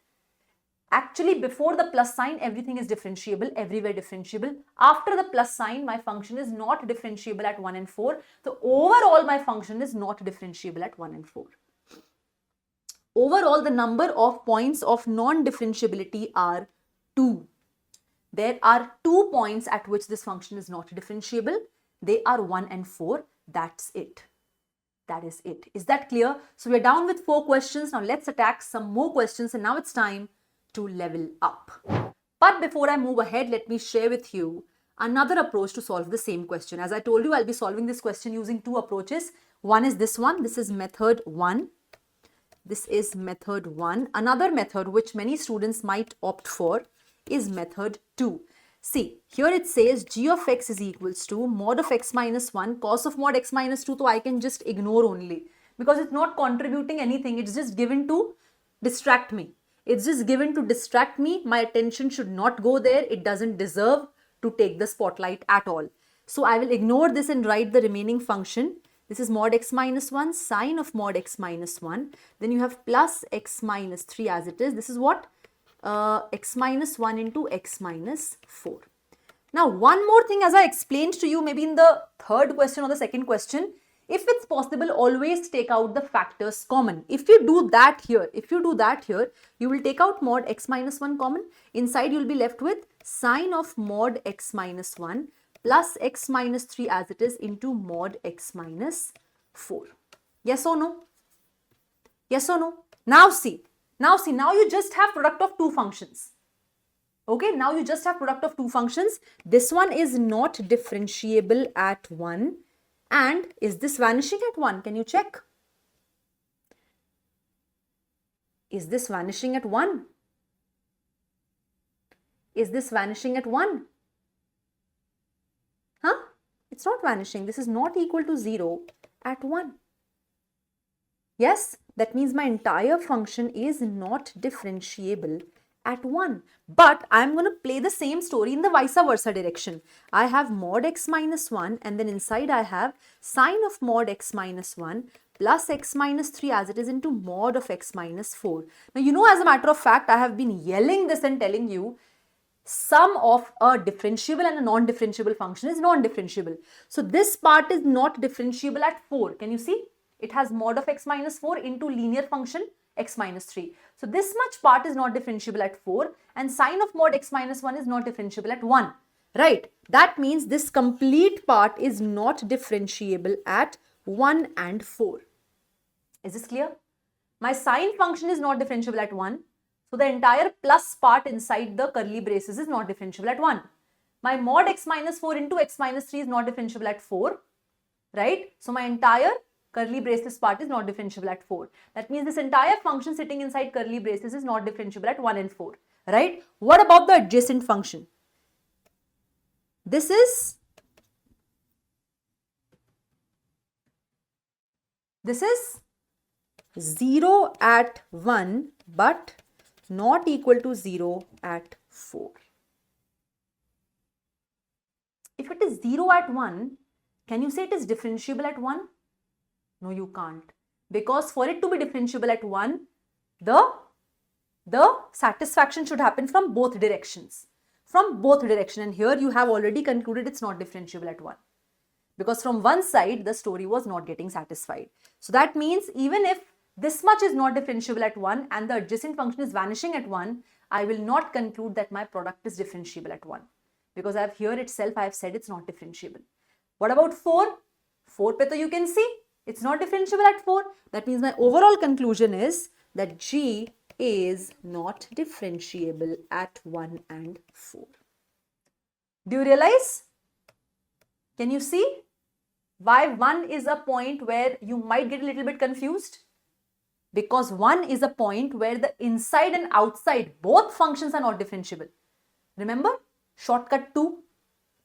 Actually, before the plus sign, everything is differentiable, everywhere differentiable. After the plus sign, my function is not differentiable at 1 and 4. So overall, my function is not differentiable at 1 and 4. Overall, the number of points of non-differentiability are 2. There are 2 points at which this function is not differentiable. They are 1 and 4. That's it. That is it. Is that clear? So we're down with 4 questions. Now let's attack some more questions, and now it's time to level up. But before I move ahead, let me share with you another approach to solve the same question. As I told you, I'll be solving this question using 2 approaches. One is this one. This is method 1. This is method 1. Another method which many students might opt for is method 2. See, here it says g of x is equals to mod of x minus 1 cos of mod x minus 2. So I can just ignore only because it's not contributing anything. It's just given to distract me. It's just given to distract me. My attention should not go there. It doesn't deserve to take the spotlight at all. So I will ignore this and write the remaining function. This is mod x minus 1, sine of mod x minus 1. Then you have plus x minus 3 as it is. This is what? X minus 1 into x minus 4. Now, one more thing, as I explained to you maybe in the third question or the second question, if it's possible, always take out the factors common. If you do that here, you will take out mod x minus 1 common. Inside, you'll be left with sine of mod x minus 1 plus x minus 3 as it is into mod x minus 4. Yes or no? Yes or no? Now see, now you just have product of 2 functions. Okay, now you just have product of 2 functions. This one is not differentiable at 1. And is this vanishing at 1? Can you check? Is this vanishing at 1? Is this vanishing at 1? Huh? It's not vanishing. This is not equal to 0 at 1. Yes, that means my entire function is not differentiable at 1. But I'm going to play the same story in the vice versa direction. I have mod x minus 1 and then inside I have sine of mod x minus 1 plus x minus 3 as it is into mod of x minus 4. Now, you know, as a matter of fact, I have been yelling this and telling you sum of a differentiable and a non-differentiable function is non-differentiable. So, this part is not differentiable at 4. Can you see? It has mod of x minus 4 into linear function x minus 3. So, this much part is not differentiable at 4 and sine of mod x minus 1 is not differentiable at 1. Right? That means this complete part is not differentiable at 1 and 4. Is this clear? My sine function is not differentiable at 1. So, the entire plus part inside the curly braces is not differentiable at 1. My mod x minus 4 into x minus 3 is not differentiable at 4. Right? So, my entire curly braces part is not differentiable at 4. That means this entire function sitting inside curly braces is not differentiable at 1 and 4. Right? What about the adjacent function? This is 0 at 1 but not equal to 0 at 4. If it is 0 at 1, can you say it is differentiable at 1? No, you can't. Because for it to be differentiable at 1, the satisfaction should happen from both directions. From both directions. And here you have already concluded it's not differentiable at 1. Because from one side, the story was not getting satisfied. So that means even if this much is not differentiable at 1 and the adjacent function is vanishing at 1, I will not conclude that my product is differentiable at 1. Because here itself I have said it's not differentiable. What about 4? 4 pe to you can see it's not differentiable at 4. That means my overall conclusion is that G is not differentiable at 1 and 4. Do you realize? Can you see why 1 is a point where you might get a little bit confused? Because 1 is a point where the inside and outside, both functions are not differentiable. Remember? Shortcut 2,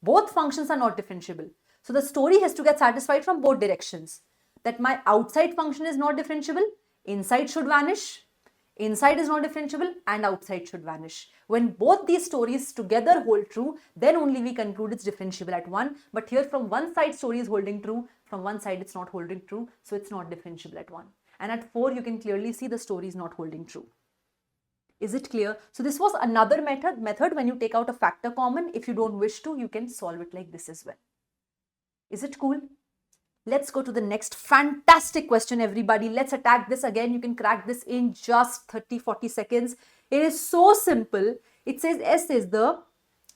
both functions are not differentiable. So the story has to get satisfied from both directions. That my outside function is not differentiable, inside should vanish, inside is not differentiable, and outside should vanish. When both these stories together hold true, then only we conclude it's differentiable at 1. But here from one side story is holding true, from one side it's not holding true, so it's not differentiable at 1. And at 4 you can clearly see the story is not holding true. Is it clear? So this was another method when you take out a factor common. If you don't wish to, you can solve it like this as well. Is it cool? Let's go to the next fantastic question, everybody. Let's attack this again. You can crack this in just 30-40 seconds. It is so simple. It says S is the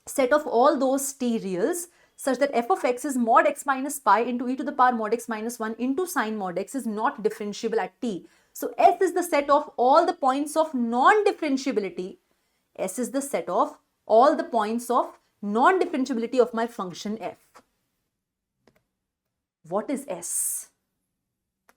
set of all those t reals such that f of x is mod x minus pi into e to the power mod x minus 1 into sine mod x is not differentiable at t. So S is the set of all the points of non-differentiability. S is the set of all the points of non-differentiability of my function f. What is S?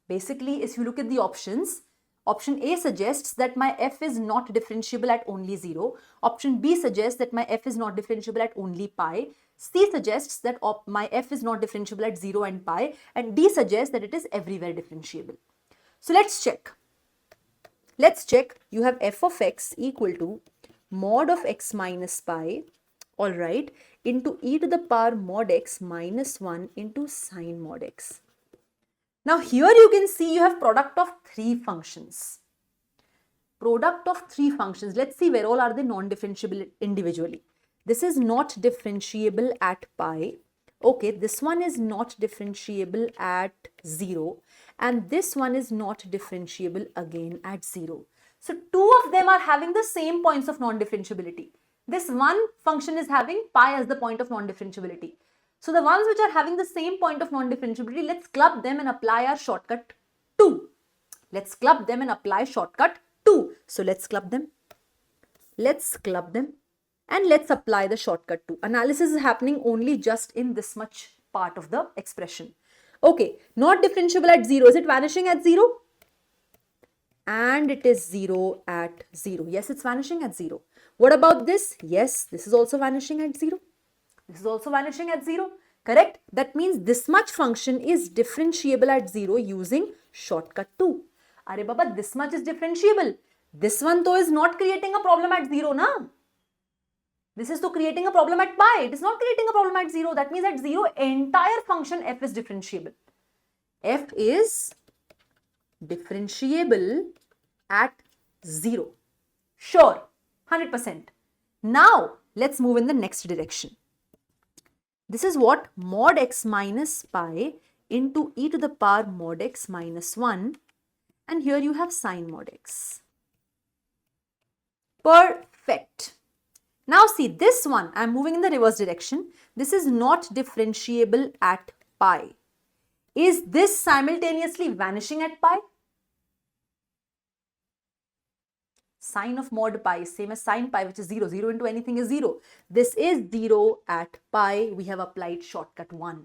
Basically, if you look at the options, option A suggests that my f is not differentiable at only 0. Option B suggests that my f is not differentiable at only pi. C suggests that my f is not differentiable at 0 and pi. And D suggests that it is everywhere differentiable. So let's check. Let's check. You have f of x equal to mod of x minus pi, all right, into e to the power mod x minus 1 into sine mod x. Now here you can see you have product of 3 functions. Product of 3 functions. Let's see where all are they non-differentiable individually. This is not differentiable at pi. Okay, this one is not differentiable at 0 and this one is not differentiable again at 0. So 2 of them are having the same points of non-differentiability. This one function is having pi as the point of non-differentiability. So the ones which are having the same point of non-differentiability, let's club them and apply our shortcut 2. Let's club them and apply shortcut 2. So let's club them. Let's club them. And let's apply the shortcut 2. Analysis is happening only just in this much part of the expression. Okay, not differentiable at 0. Is it vanishing at 0? And it is 0 at 0. Yes, it's vanishing at 0. What about this? Yes, this is also vanishing at 0. This is also vanishing at 0. Correct? That means this much function is differentiable at 0 using shortcut 2. Are Baba, this much is differentiable. This one though is not creating a problem at 0, na? This is to creating a problem at pi. It is not creating a problem at 0. That means at 0, entire function f is differentiable. F is differentiable at 0. Sure, 100%. Now, let's move in the next direction. This is what mod x minus pi into e to the power mod x minus 1. And here you have sine mod x. Perfect. Now see this one, I am moving in the reverse direction. This is not differentiable at pi. Is this simultaneously vanishing at pi? Sine of mod pi is same as sine pi, which is 0. 0 into anything is 0. This is 0 at pi. We have applied shortcut 1.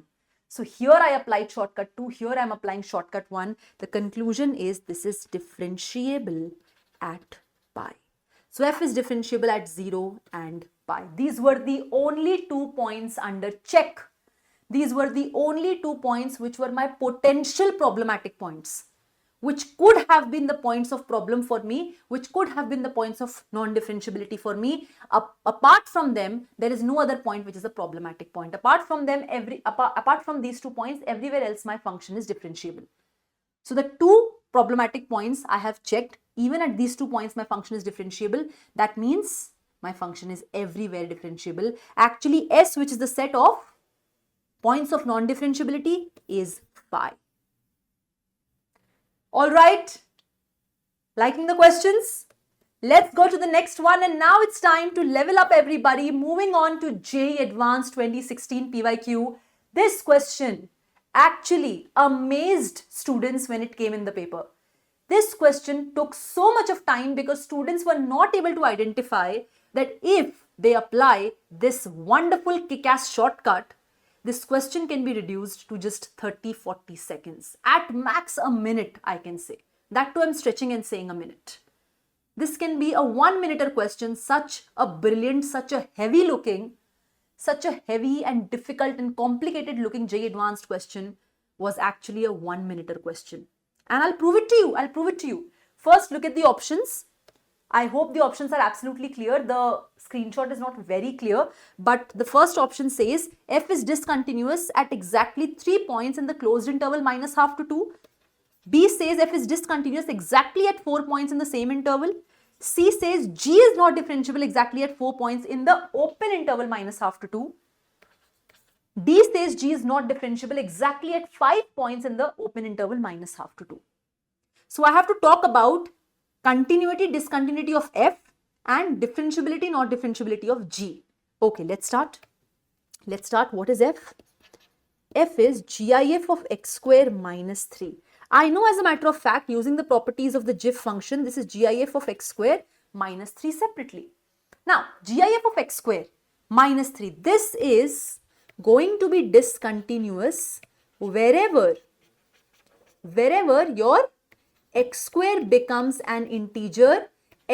So here I applied shortcut 2. Here I am applying shortcut 1. The conclusion is this is differentiable at pi. So f is differentiable at 0 and pi. These were the only 2 points under check. These were the only 2 points which were my potential problematic points, which could have been the points of problem for me, which could have been the points of non-differentiability for me. Apart from them, there is no other point which is a problematic point. Apart from them, apart from these 2 points, everywhere else my function is differentiable. So the 2 problematic points I have checked. Even at these 2 points, my function is differentiable. That means my function is everywhere differentiable. Actually, S, which is the set of points of non-differentiability, is pi. All right. Liking the questions? Let's go to the next one. And now it's time to level up, everybody. Moving on to JEE Advanced 2016 PYQ. This question actually amazed students when it came in the paper. This question took so much of time because students were not able to identify that if they apply this wonderful kick-ass shortcut, this question can be reduced to just 30-40 seconds. At max a minute, I can say. That too I'm stretching and saying a minute. This can be a 1-minute question. Such a brilliant, such a heavy and difficult and complicated looking JEE Advanced question was actually a 1-minute question. And I'll prove it to you. First, look at the options. I hope the options are absolutely clear. The screenshot is not very clear, but the first option says f is discontinuous at exactly 3 points in the closed interval -1/2 to 2. B says f is discontinuous exactly at 4 points in the same interval. C says G is not differentiable exactly at 4 points in the open interval -1/2 to 2. D says G is not differentiable exactly at 5 points in the open interval -1/2 to 2. So I have to talk about continuity, discontinuity of f and differentiability, not differentiability of G. Okay, let's start. What is f? F is GIF of x square minus 3. I know as a matter of fact, using the properties of the GIF function, this is GIF of x square minus 3 separately. Now, GIF of x square minus 3, this is going to be discontinuous wherever your x square becomes an integer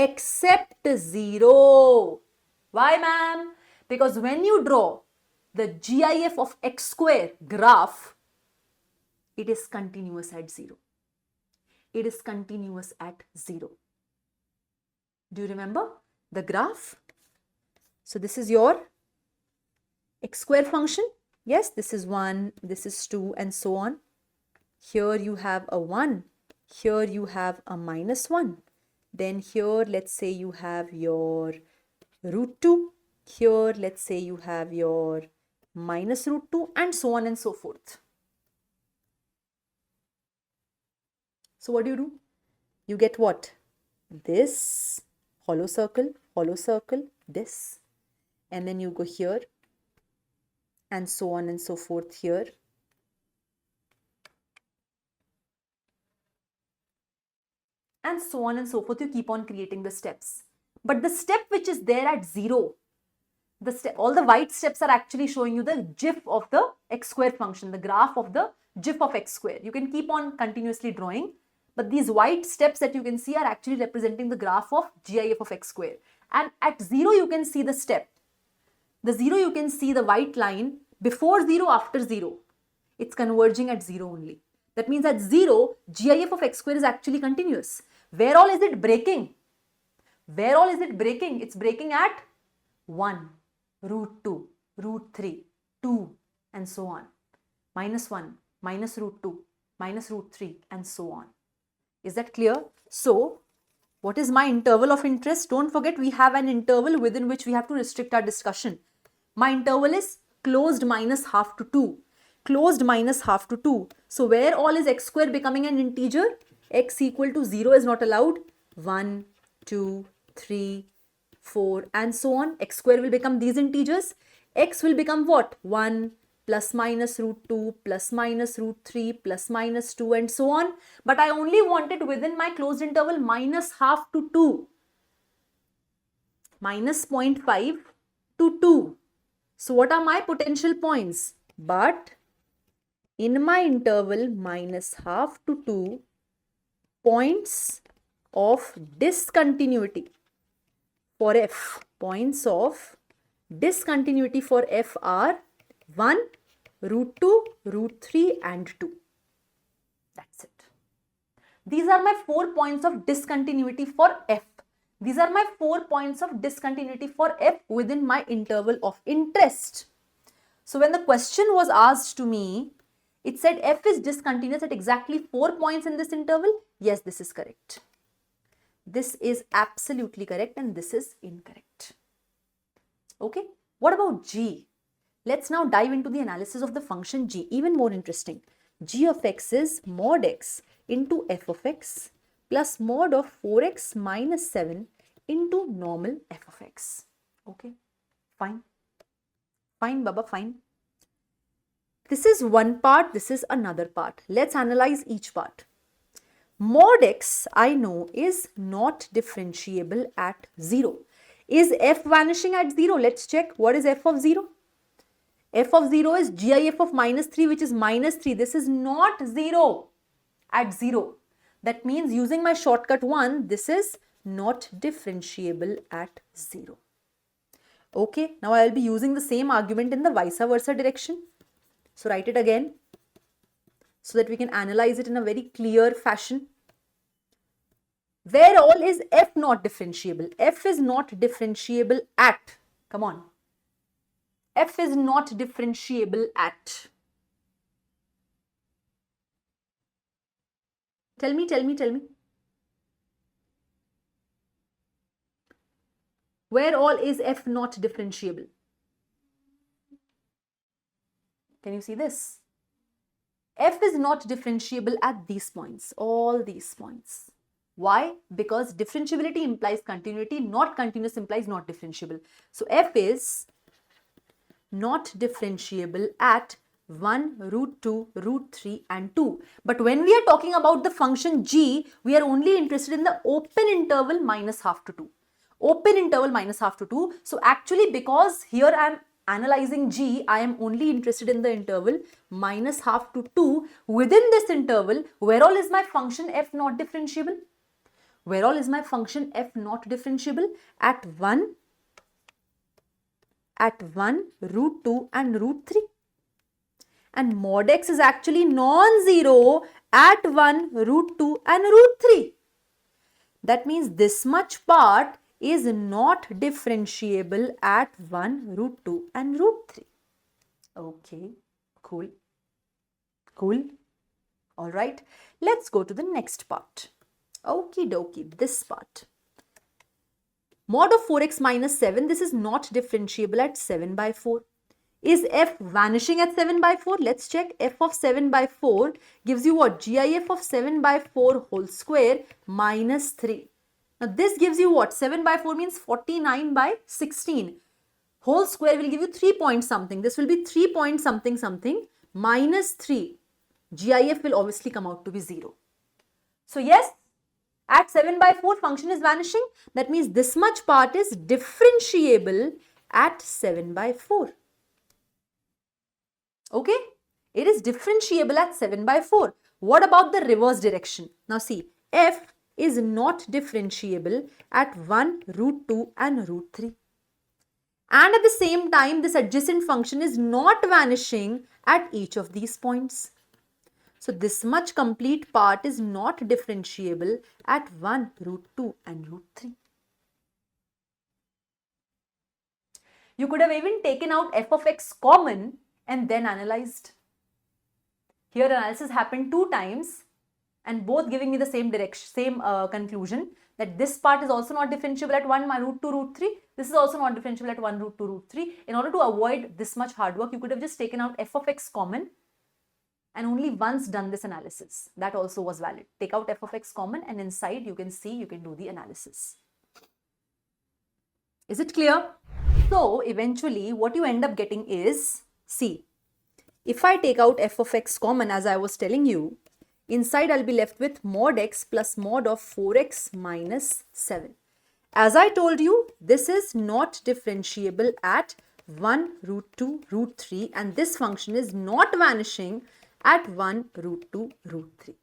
except 0. Why, ma'am? Because when you draw the GIF of x square graph, it is continuous at 0. It is continuous at 0. Do you remember the graph? So this is your x square function. Yes, this is 1, this is 2 and so on. Here you have a 1. Here you have a -1. Then here, let's say you have your √2. Here, let's say you have your -√2 and so on and so forth. So what do? You get what? This hollow circle, this. And then you go here and so on and so forth here. And so on and so forth, you keep on creating the steps. But the step which is there at 0, all the white steps are actually showing you the GIF of the x square function, the graph of the GIF of x square. You can keep on continuously drawing, but these white steps that you can see are actually representing the graph of GIF of x square. And at 0, you can see the step. The 0, you can see the white line before 0, after 0. It's converging at 0 only. That means at 0, GIF of x square is actually continuous. Where all is it breaking? It's breaking at 1, √2, √3, 2 and so on. -1, -√2, -√3 and so on. Is that clear? So, what is my interval of interest? Don't forget, we have an interval within which we have to restrict our discussion. My interval is closed -1/2 to 2. Closed -1/2 to 2. So, where all is x square becoming an integer? X equal to 0 is not allowed. 1, 2, 3, 4 and so on. X square will become these integers. X will become what? 1 plus minus √2 plus minus √3 plus minus 2 and so on. But I only want it within my closed interval -1/2 to 2. -0.5 to 2. So what are my potential points? But in my interval -1/2 to 2, points of discontinuity for f. Points of discontinuity for f are 1, √2, √3 and 2. That's it. These are my 4 points of discontinuity for f. These are my 4 points of discontinuity for f within my interval of interest. So when the question was asked to me, it said f is discontinuous at exactly 4 points in this interval. Yes, this is correct. This is absolutely correct and this is incorrect. Okay, what about g? Let's now dive into the analysis of the function g. Even more interesting. G of x is mod x into f of x plus mod of 4x minus 7 into normal f of x. Okay, fine. Fine, Baba, fine. This is one part, this is another part. Let's analyze each part. Mod x, I know, is not differentiable at 0. Is f vanishing at 0? Let's check. What is f of 0? f of 0 is GIF of minus 3, which is minus 3. This is not 0 at 0. That means using my shortcut 1, this is not differentiable at 0. Okay, now I will be using the same argument in the vice versa direction. So write it again so that we can analyze it in a very clear fashion. Where all is f not differentiable? F is not differentiable at, come on, f is not differentiable at, tell me. Where all is f not differentiable? Can you see this? F is not differentiable at these points, all these points. Why? Because differentiability implies continuity, not continuous implies not differentiable. So f is not differentiable at 1, root 2, root 3 and 2. But when we are talking about the function g, we are only interested in the open interval minus half to 2. Open interval minus half to 2. So actually, because here I am analyzing g, I am only interested in the interval minus half to 2. Within this interval, where all is my function f not differentiable? Where all is my function f not differentiable? At 1, root 2 and root 3. And mod x is actually non-zero at 1, root 2 and root 3. That means this much part is not differentiable at 1, root 2 and root 3. Okay, cool. Alright, let's go to the next part. Okie dokie, this part. Mod of 4x minus 7, this is not differentiable at 7 by 4. Is f vanishing at 7 by 4? Let's check. F of 7 by 4 gives you what? GIF of 7 by 4 whole square minus 3. Now this gives you what? 7 by 4 means 49 by 16. Whole square will give you 3 point something. This will be 3 point something something minus 3. GIF will obviously come out to be 0. So yes, at 7 by 4 function is vanishing. That means this much part is differentiable at 7 by 4. Okay, it is differentiable at 7 by 4. What about the reverse direction? Now see, f is not differentiable at 1, root 2 and root 3. And at the same time, this adjacent function is not vanishing at each of these points. So this much complete part is not differentiable at 1, root 2 and root 3. You could have even taken out f of x common and then analyzed. Here analysis happened 2 times and both giving me the same direction, same conclusion, that this part is also not differentiable at 1, root 2, root 3. This is also not differentiable at 1, root 2, root 3. In order to avoid this much hard work, you could have just taken out f of x common and only once done this analysis. That also was valid. Take out f of x common and inside you can see, you can do the analysis. Is it clear? So eventually what you end up getting is, see, if I take out f of x common as I was telling you, inside I'll be left with mod x plus mod of 4x minus 7. As I told you, this is not differentiable at 1, root 2, root 3 and this function is not vanishing at 1, root 2, root 3.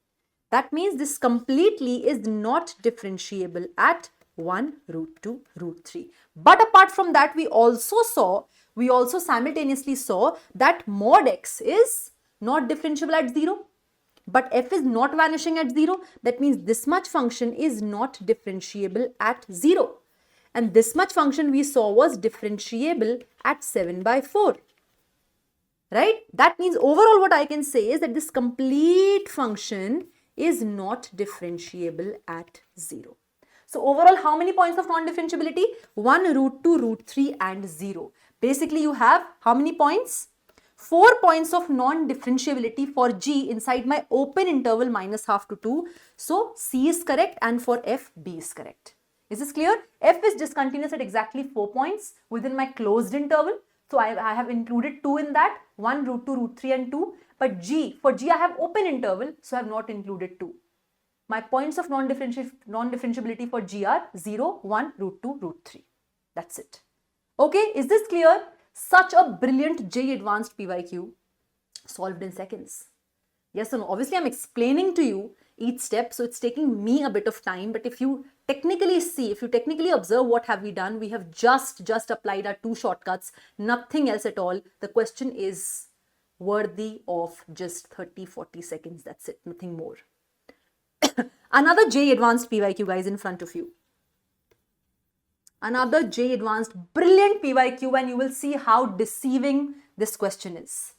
That means this completely is not differentiable at 1, root 2, root 3. But apart from that, we also simultaneously saw that mod x is not differentiable at 0. But f is not vanishing at 0. That means this much function is not differentiable at 0. And this much function we saw was differentiable at 7 by 4. Right? That means overall what I can say is that this complete function is not differentiable at 0. So overall, how many points of non-differentiability? 1, root 2, root 3 and 0. Basically, you have how many points? 4 points of non-differentiability for G inside my open interval minus half to 2. So C is correct and for F, B is correct. Is this clear? F is discontinuous at exactly 4 points within my closed interval. So I have included 2 in that, 1, root 2, root 3 and 2. But for G I have open interval, so I have not included 2. My points of non-differentiability for G are 0, 1, root 2, root 3. That's it. Okay, is this clear? Such a brilliant JEE Advanced PYQ solved in seconds. Yes or no? Obviously, I'm explaining to you each step, so it's taking me a bit of time. But if you technically see, if you technically observe what have we done, we have just applied our 2 shortcuts, nothing else at all. The question is worthy of just 30-40 seconds. That's it, nothing more. Another JEE Advanced PYQ, guys, in front of you. Another JEE Advanced brilliant PYQ, and you will see how deceiving this question is.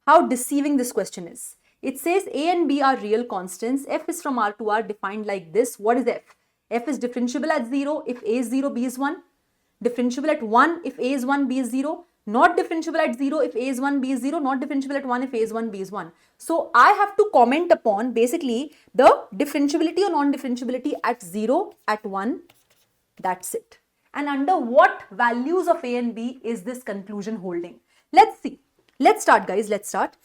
How deceiving this question is. It says A and B are real constants. F is from R to R, defined like this. What is F? F is differentiable at 0 if A is 0, B is 1. Differentiable at 1 if A is 1, B is 0. Not differentiable at 0 if A is 1, B is 0. Not differentiable at 1 if A is 1, B is 1. So I have to comment upon basically the differentiability or non-differentiability at 0, at 1. That's it. And under what values of A and B is this conclusion holding? Let's see. Let's start, guys. Let's start.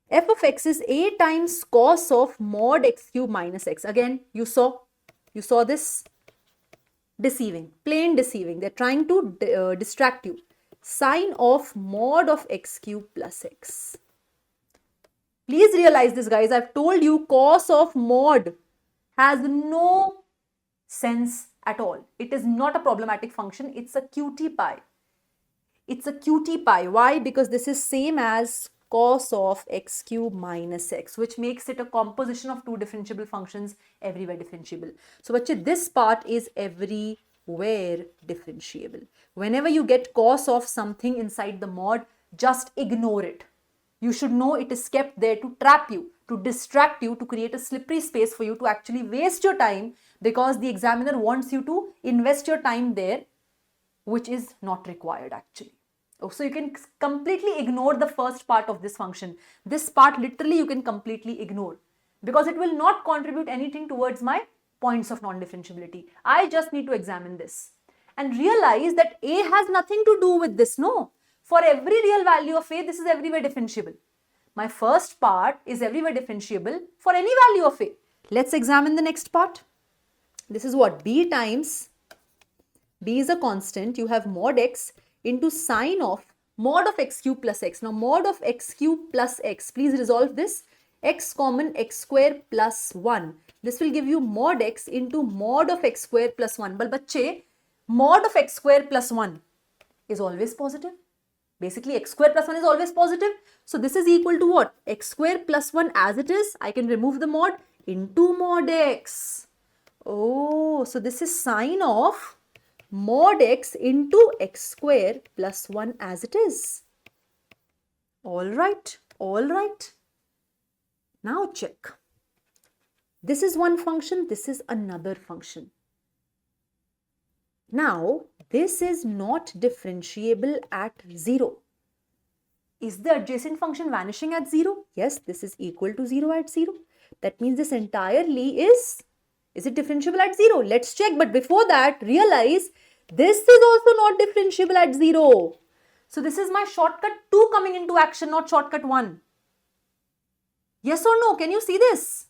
F of x is A times cos of mod x cube minus x. Again, you saw this. Deceiving, plain deceiving. They're trying to distract you. Sine of mod of x cube plus x. Please realize this, guys. I've told you cos of mod has no sense at all. It is not a problematic function. It's a QT pi. It's a QT pi. Why? Because this is same as cos of x cube minus x, which makes it a composition of 2 differentiable functions, everywhere differentiable. So, bache, this part is everywhere differentiable. Whenever you get cos of something inside the mod, just ignore it. You should know it is kept there to trap you, to distract you, to create a slippery space for you to actually waste your time, because the examiner wants you to invest your time there, which is not required actually. So you can completely ignore the first part of this function. This part literally you can completely ignore because it will not contribute anything towards my points of non-differentiability. I just need to examine this and realize that A has nothing to do with this. No, for every real value of A, this is everywhere differentiable. My first part is everywhere differentiable for any value of A. Let's examine the next part. This is what? B times, B is a constant, you have mod x into sine of mod of x cube plus x. Now mod of x cube plus x, please resolve this. X common x square plus 1. This will give you mod x into mod of x square plus 1. But bache, mod of x square plus 1 is always positive. Basically x square plus 1 is always positive. So this is equal to what? X square plus 1 as it is. I can remove the mod into mod x. Oh, so this is sine of mod x into x square plus 1 as it is. All right, all right. Now check. This is one function, this is another function. Now, this is not differentiable at 0. Is the adjacent function vanishing at 0? Yes, this is equal to 0 at 0. That means this entirely is it differentiable at 0? Let's check. But before that, realize this is also not differentiable at 0. So this is my shortcut 2 coming into action, not shortcut 1. Yes or no? Can you see this?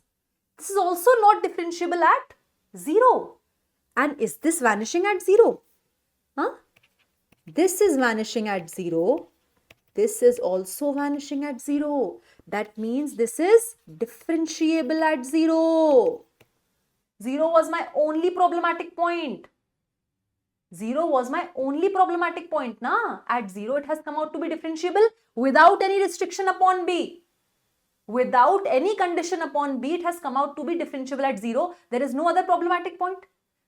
This is also not differentiable at 0. And is this vanishing at 0? Huh? This is vanishing at 0. This is also vanishing at 0. That means this is differentiable at 0. 0 was my only problematic point. 0 was my only problematic point. Na? At 0, it has come out to be differentiable without any restriction upon B. Without any condition upon B, it has come out to be differentiable at 0. There is no other problematic point.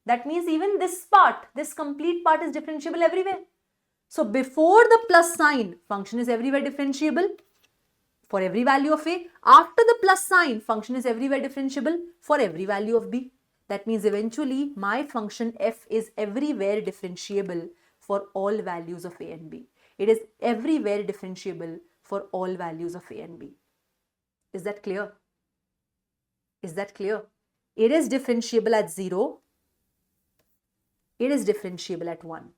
That means even this part, this complete part is differentiable everywhere. So before the plus sign, function is everywhere differentiable for every value of A. After the plus sign, function is everywhere differentiable for every value of B. That means eventually my function f is everywhere differentiable for all values of A and B. It is everywhere differentiable for all values of A and B. Is that clear? Is that clear? It is differentiable at 0. It is differentiable at 1.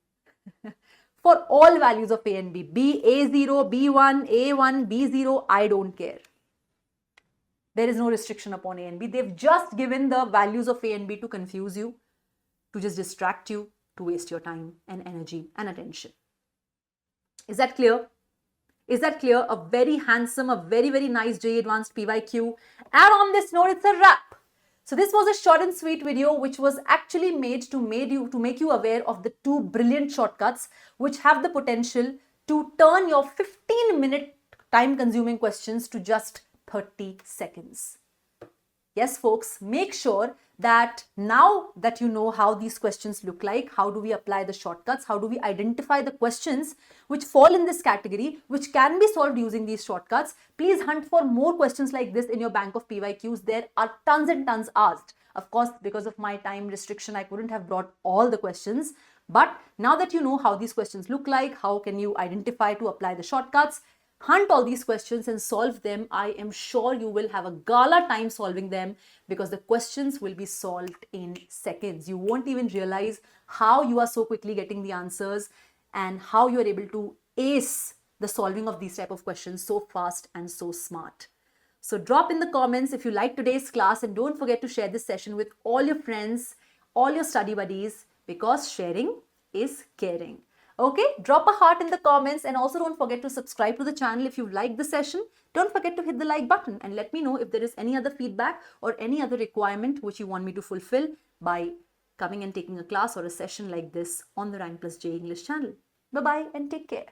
For all values of A and B. B, A0, B1, A1, B0, I don't care. There is no restriction upon A and B. They've just given the values of A and B to confuse you, to just distract you, to waste your time and energy and attention. Is that clear? Is that clear? A very handsome, a very, very nice JEE Advanced PYQ. And on this note, it's a wrap. So this was a short and sweet video which was actually made to make you aware of the two brilliant shortcuts which have the potential to turn your 15-minute time-consuming questions to just 30 seconds. Yes, folks, make sure that now that you know how these questions look like, how do we apply the shortcuts, how do we identify the questions which fall in this category, which can be solved using these shortcuts, please hunt for more questions like this in your bank of PYQs. There are tons and tons asked. Of course, because of my time restriction, I couldn't have brought all the questions. But now that you know how these questions look like, how can you identify to apply the shortcuts, hunt all these questions and solve them. I am sure you will have a gala time solving them because the questions will be solved in seconds. You won't even realize how you are so quickly getting the answers and how you are able to ace the solving of these type of questions so fast and so smart. So drop in the comments if you like today's class, and don't forget to share this session with all your friends, all your study buddies, because sharing is caring. Okay, drop a heart in the comments, and also don't forget to subscribe to the channel if you liked the session. Don't forget to hit the like button and let me know if there is any other feedback or any other requirement which you want me to fulfill by coming and taking a class or a session like this on the Rankplus JEE English channel. Bye-bye and take care.